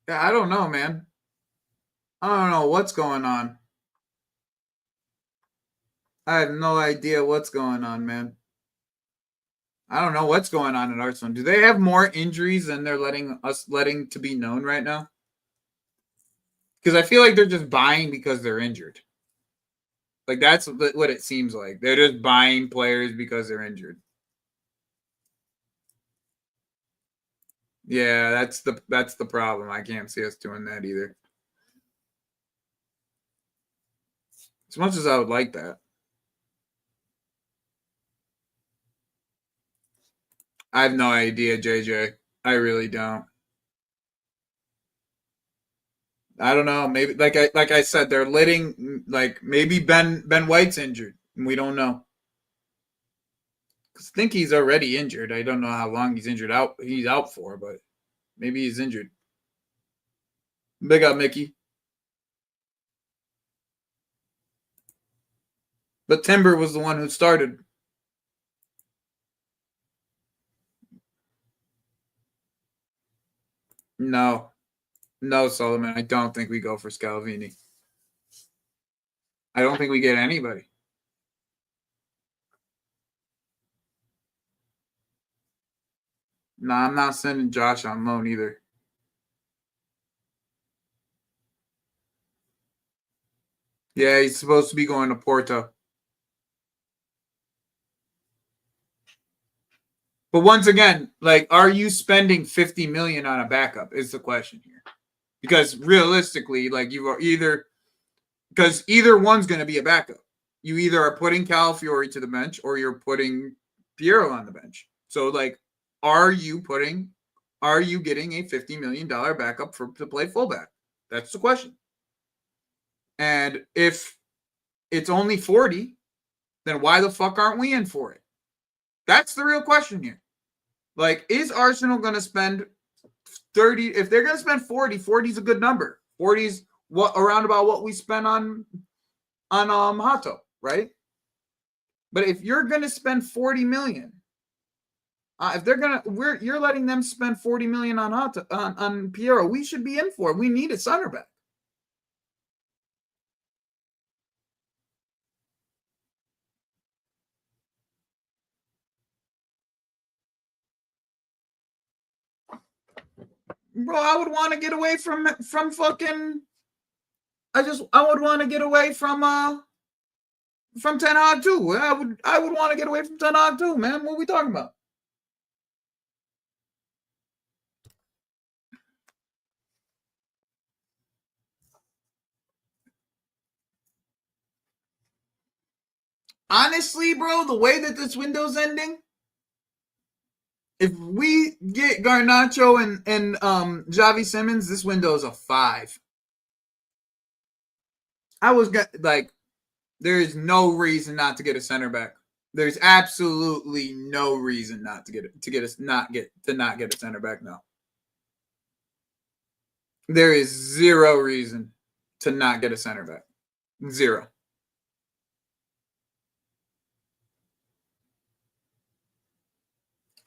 Yeah, I don't know, man. I don't know what's going on. I have no idea what's going on, man. I don't know what's going on at Arsenal. Do they have more injuries than they're letting to be known right now? Because I feel like they're just buying because they're injured. Like that's what it seems like. They're just buying players because they're injured. Yeah, that's the problem. I can't see us doing that either. As much as I would like that. I have no idea, JJ. I really don't. I don't know. Maybe like I said, they're letting maybe Ben White's injured, and we don't know. I think he's already injured. I don't know how long he's injured out. He's out for, but maybe he's injured. Big up, Mickey. But Timber was the one who started. No, Solomon. I don't think we go for Scalvini. I don't think we get anybody. No, I'm not sending Josh on loan either. Yeah, he's supposed to be going to Porto. But once again, are you spending $50 million on a backup is the question here. Because realistically, you are either one's going to be a backup. You either are putting Calafiori to the bench or you're putting Piero on the bench. So, are you getting a $50 million backup to play fullback? That's the question. And if it's only 40, then why the fuck aren't we in for it? That's the real question here. Is Arsenal going to spend 30? If they're going to spend 40, 40 is a good number. 40 is around about what we spent on Hato, right? But if you're going to spend 40 million, if you're letting them spend 40 million on Hato, on Piero, we should be in for it. We need a center back. Bro, I would want to get away from fucking. I would want to get away from Ten Hag too. I would want to get away from Ten Hag too, man. What are we talking about? Honestly, bro, the way that this window's ending, if we get Garnacho and Xavi Simons, this window is a 5. There is no reason not to get a center back. There's absolutely no reason not to get a center back now. There is zero reason to not get a center back. Zero.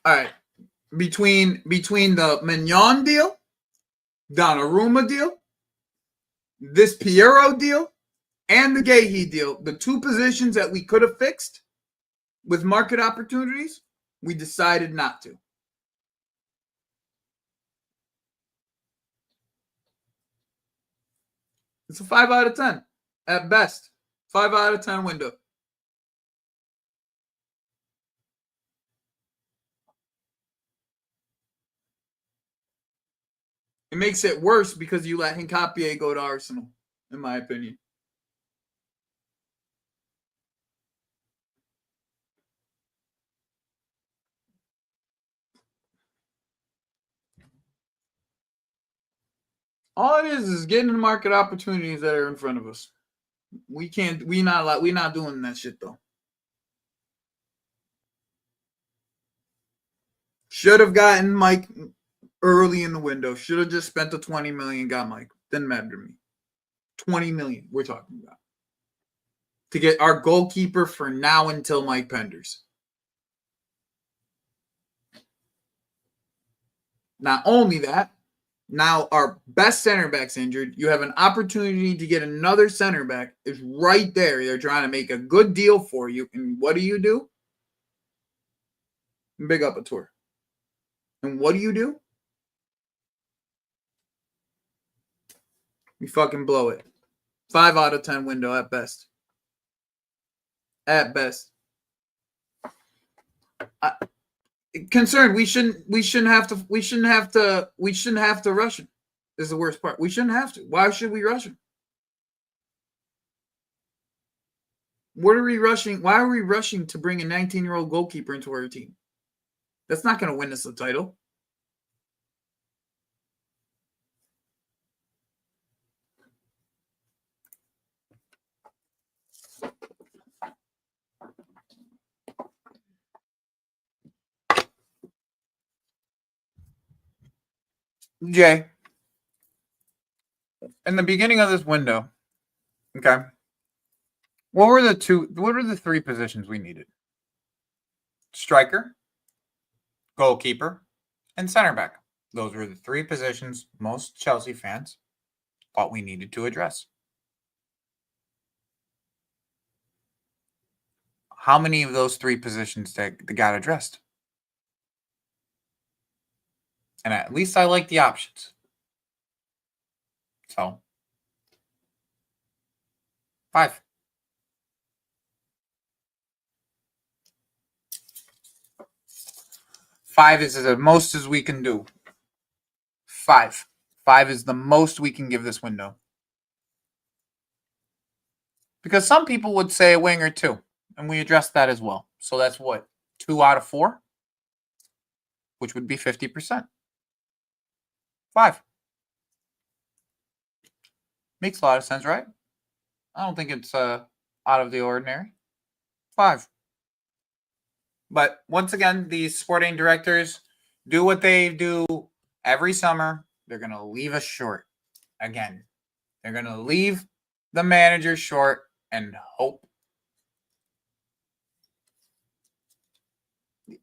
All right. Between the Mignon deal, Donnarumma deal, this Piero deal, and the Gahey deal, the 2 positions that we could have fixed with market opportunities, we decided not to. It's a 5 out of 10 at best. 5 out of 10 window. It makes it worse because you let Hincapie go to Arsenal, in my opinion. All it is getting the market opportunities that are in front of us. We not doing that shit though. Should have gotten Mike early in the window. Should have just spent the 20 million, got Mike. Didn't matter to me. 20 million we're talking about. To get our goalkeeper for now until Mike Penders. Not only that, now our best center back's injured. You have an opportunity to get another center back. It's right there. They're trying to make a good deal for you. And what do? Big up a tour. And what do? We fucking blow it. 5 out of 10 window at best. At best. Concerned, we shouldn't have to rush him. This is the worst part. We shouldn't have to. Why should we rush him? What are we rushing? Why are we rushing to bring a 19-year-old goalkeeper into our team? That's not going to win us the title. Jay, in the beginning of this window, okay, what were the three positions we needed? Striker, goalkeeper, and center back. Those were the three positions most Chelsea fans thought we needed to address. How many of those three positions that got addressed? And at least I like the options. So, 5. 5 is the most as we can do. 5. 5 is the most we can give this window. Because some people would say a winger too, and we addressed that as well. So that's what? 2 out of 4? Which would be 50%. 5. Makes a lot of sense, right? I don't think it's out of the ordinary. 5. But once again, these sporting directors do what they do every summer. They're going to leave us short. Again, they're going to leave the manager short and hope.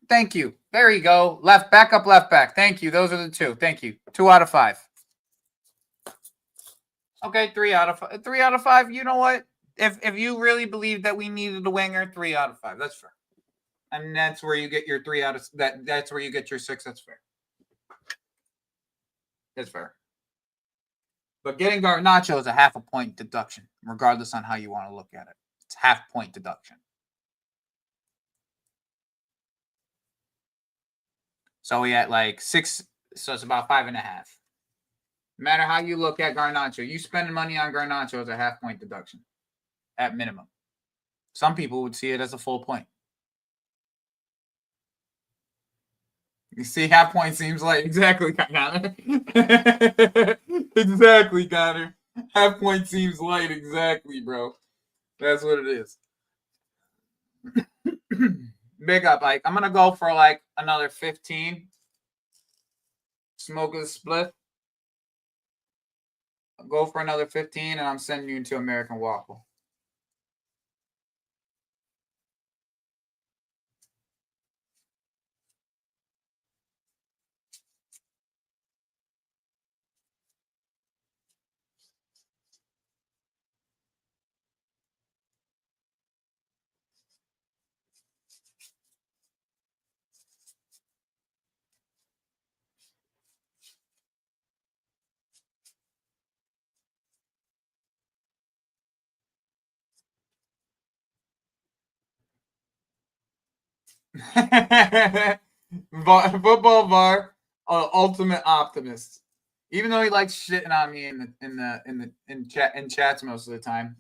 Thank you. There you go. Left back up, left back. Thank you. Those are the two. Thank you. 2 out of 5. Okay, 3 out of 5. 3 out of 5. You know what? If you really believe that we needed a winger, 3 out of 5. That's fair. And that's where you get your 3 out of that. That's where you get your 6. That's fair. That's fair. But getting Garnacho is a half a point deduction, regardless on how you want to look at it. It's half point deduction. So we at like 6. So it's about 5.5. No matter how you look at Garnacho, you spending money on Garnacho is a half point deduction at minimum. Some people would see it as a full point. You see, half point seems like exactly, Connor. Exactly, Connor. Half point seems light, exactly, bro. That's what it is. Big up, like I'm gonna go for like another 15. Smoke a split. I'll go for another 15, and I'm sending you into American Waffle. Football bar, ultimate optimist. Even though he likes shitting on me in chats most of the time,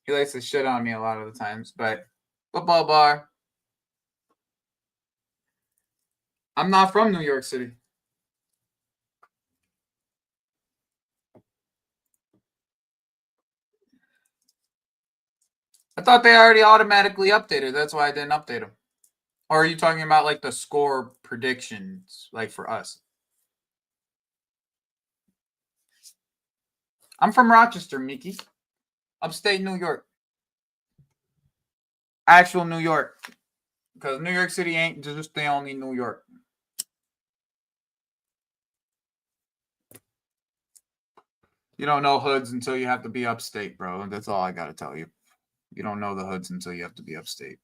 he likes to shit on me a lot of the times. But football bar, I'm not from New York City. I thought they already automatically updated. That's why I didn't update them. Or are you talking about like the score predictions, like for us? I'm from Rochester, Mickey. Upstate New York. Actual New York. Because New York City ain't just the only New York. You don't know hoods until you have to be upstate, bro. That's all I got to tell you. You don't know the hoods until you have to be upstate.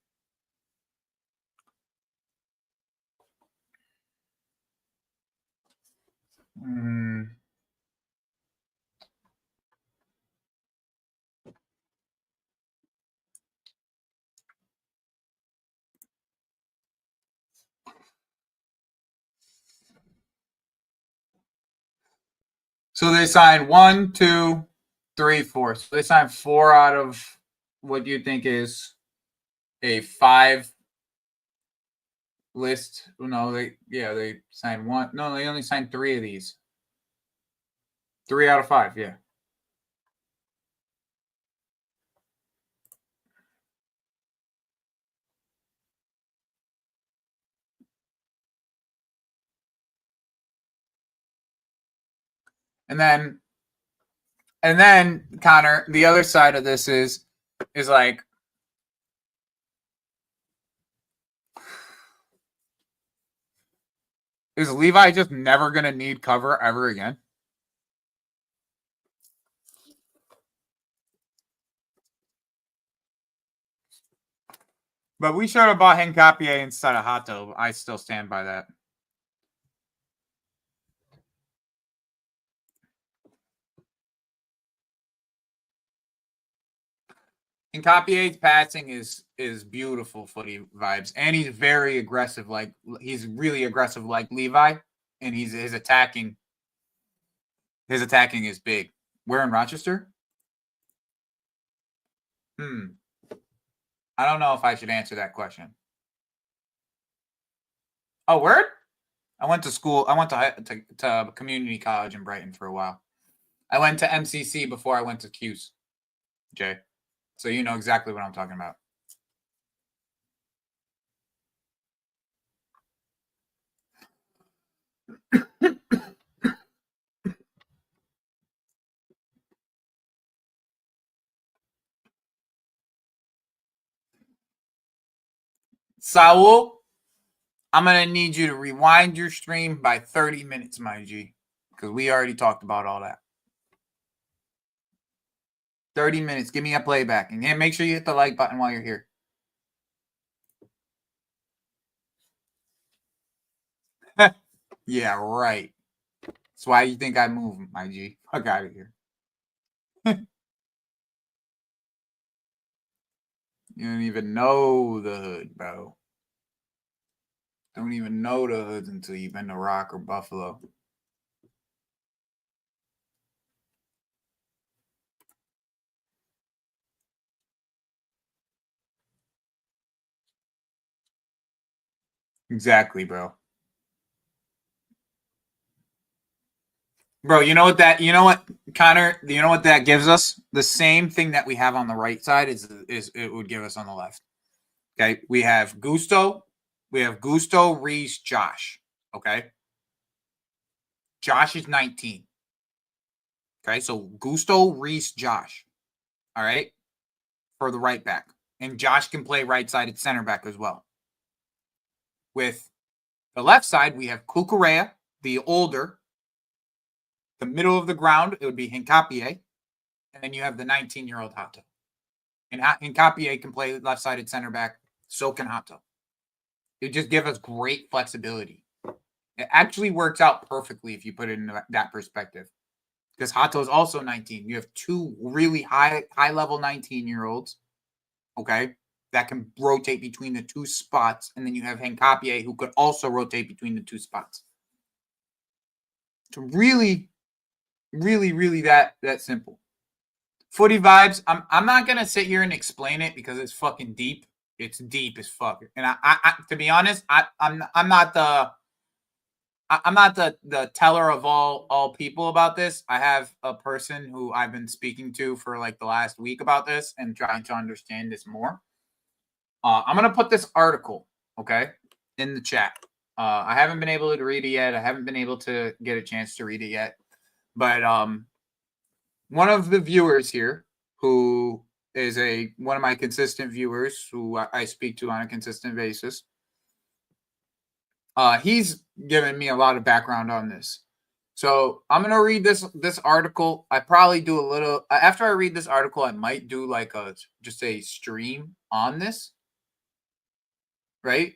So they signed 1, 2, 3, 4. So they signed 4 out of what you think is a 5 list. No, they signed 1. No, they only signed 3 of these. 3 out of 5, yeah. And then Connor, the other side of this is like, is Levi just never going to need cover ever again? But we should have bought Hincapie instead of Hato. I still stand by that. Hincapie's passing is beautiful footy vibes, and he's very aggressive. Like he's really aggressive, like Levi, and his attacking is big. Where in Rochester? I don't know if I should answer that question. Oh, word? I went to school. I went to community college in Brighton for a while. I went to MCC before I went to Q's, Jay. So you know exactly what I'm talking about. Saul, I'm going to need you to rewind your stream by 30 minutes, my G, because we already talked about all that. 30 minutes. Give me a playback. And make sure you hit the like button while you're here. Yeah, right. That's why you think I move, my G. Fuck out of here. You don't even know the hood, bro. Don't even know the hoods until you've been to Rock or Buffalo. Exactly, bro. Bro, you know what, Connor, you know what that gives us? The same thing that we have on the right side is it would give us on the left. Okay, we have Gusto, Reese, Josh. Okay, Josh is 19. Okay, so Gusto, Reese, Josh. All right, for the right back, and Josh can play right-sided center back as well. With the left side, we have Cucurella, the older. The middle of the ground, it would be Hincapie, and then you have the 19-year-old Hato. And Hincapie can play left-sided center back. So can Hato. It just gives us great flexibility. It actually works out perfectly if you put it in that perspective. Because Hato is also 19. You have 2 really high-level 19-year-olds, okay, that can rotate between the 2 spots. And then you have Hincapie, who could also rotate between the 2 spots. So really that simple. Footy vibes. I'm not gonna sit here and explain it because it's fucking deep. It's deep as fuck. And I to be honest, I'm not the teller of all people about this. I have a person who I've been speaking to for like the last week about this and trying to understand this more. I'm gonna put this article, okay, in the chat. I haven't been able to read it yet. I haven't been able to get a chance to read it yet. But one of the viewers here, who is one of my consistent viewers, who I speak to on a consistent basis, he's given me a lot of background on this. So I'm gonna read this article. I probably do a little after I read this article. I might do like just a stream on this, right?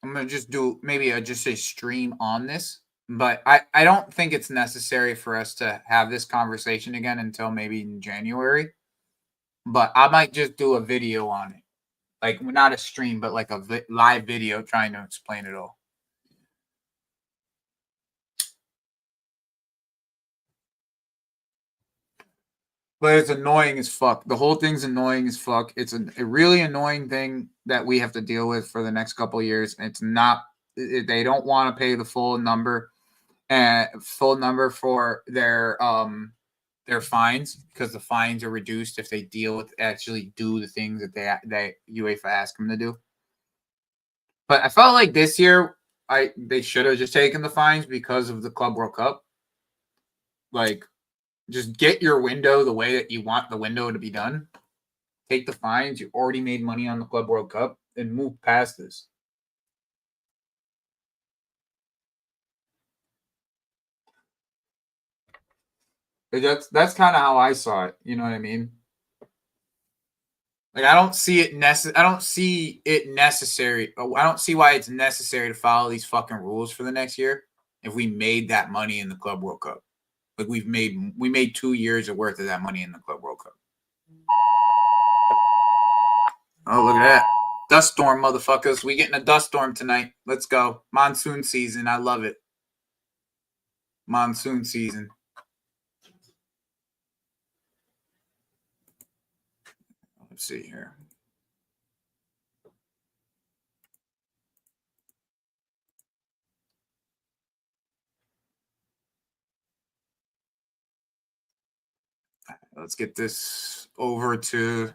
I'm gonna just do maybe just a stream on this, but I don't think it's necessary for us to have this conversation again until maybe in January. But I might just do a video on it, like not a stream, but like a live video trying to explain it all. But it's annoying as fuck. The whole thing's annoying as fuck. It's a really annoying thing that we have to deal with for the next couple of years. And it's not. They don't want to pay the full number for their fines, because the fines are reduced if they actually do the things that UEFA asked them to do. But I felt like this year they should have just taken the fines because of the Club World Cup. Like, just get your window the way that you want the window to be done. Take the fines. You already made money on the Club World Cup, and move past this. That's kind of how I saw it. You know what I mean? Like, I don't see it necessary. I don't see why it's necessary to follow these fucking rules for the next year if we made that money in the Club World Cup. Like, we made 2 years of worth of that money in the Club World Cup. Oh, look at that. Dust storm, motherfuckers. We getting a dust storm tonight. Let's go. Monsoon season. I love it. Monsoon season. Let's see here. Let's get this over to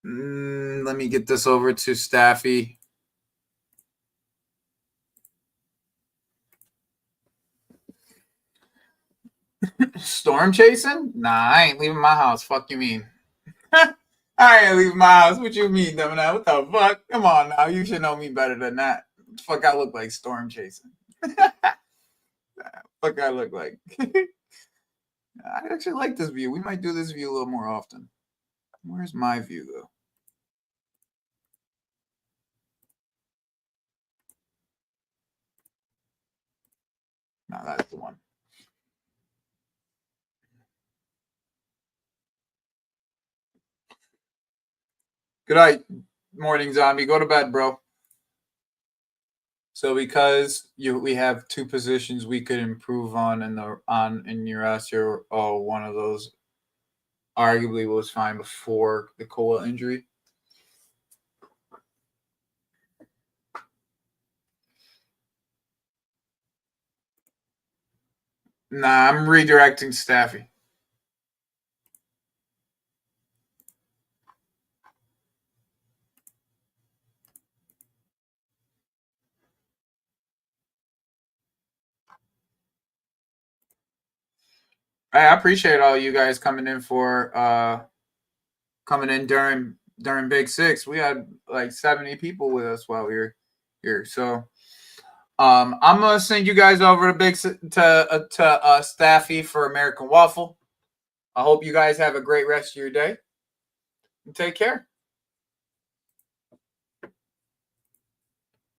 let me get this over to Staffy. Storm chasing? Nah, I ain't leaving my house. Fuck you mean? I ain't leaving my house. What you mean, Demona? What the fuck? Come on now. You should know me better than that. What the fuck I look like storm chasing? Fuck I look like? I actually like this view. We might do this view a little more often. Where's my view, though? No, that's the one. Good night, morning zombie. Go to bed, bro. So because we have 2 positions we could improve on in your roster. Oh, one of those arguably was fine before the Cole injury. Nah, I'm redirecting Staffy. I appreciate all you guys coming in during Big Six. We had like 70 people with us while we were here. So I'm gonna send you guys over to Staffy for American Waffle. I hope you guys have a great rest of your day. And take care.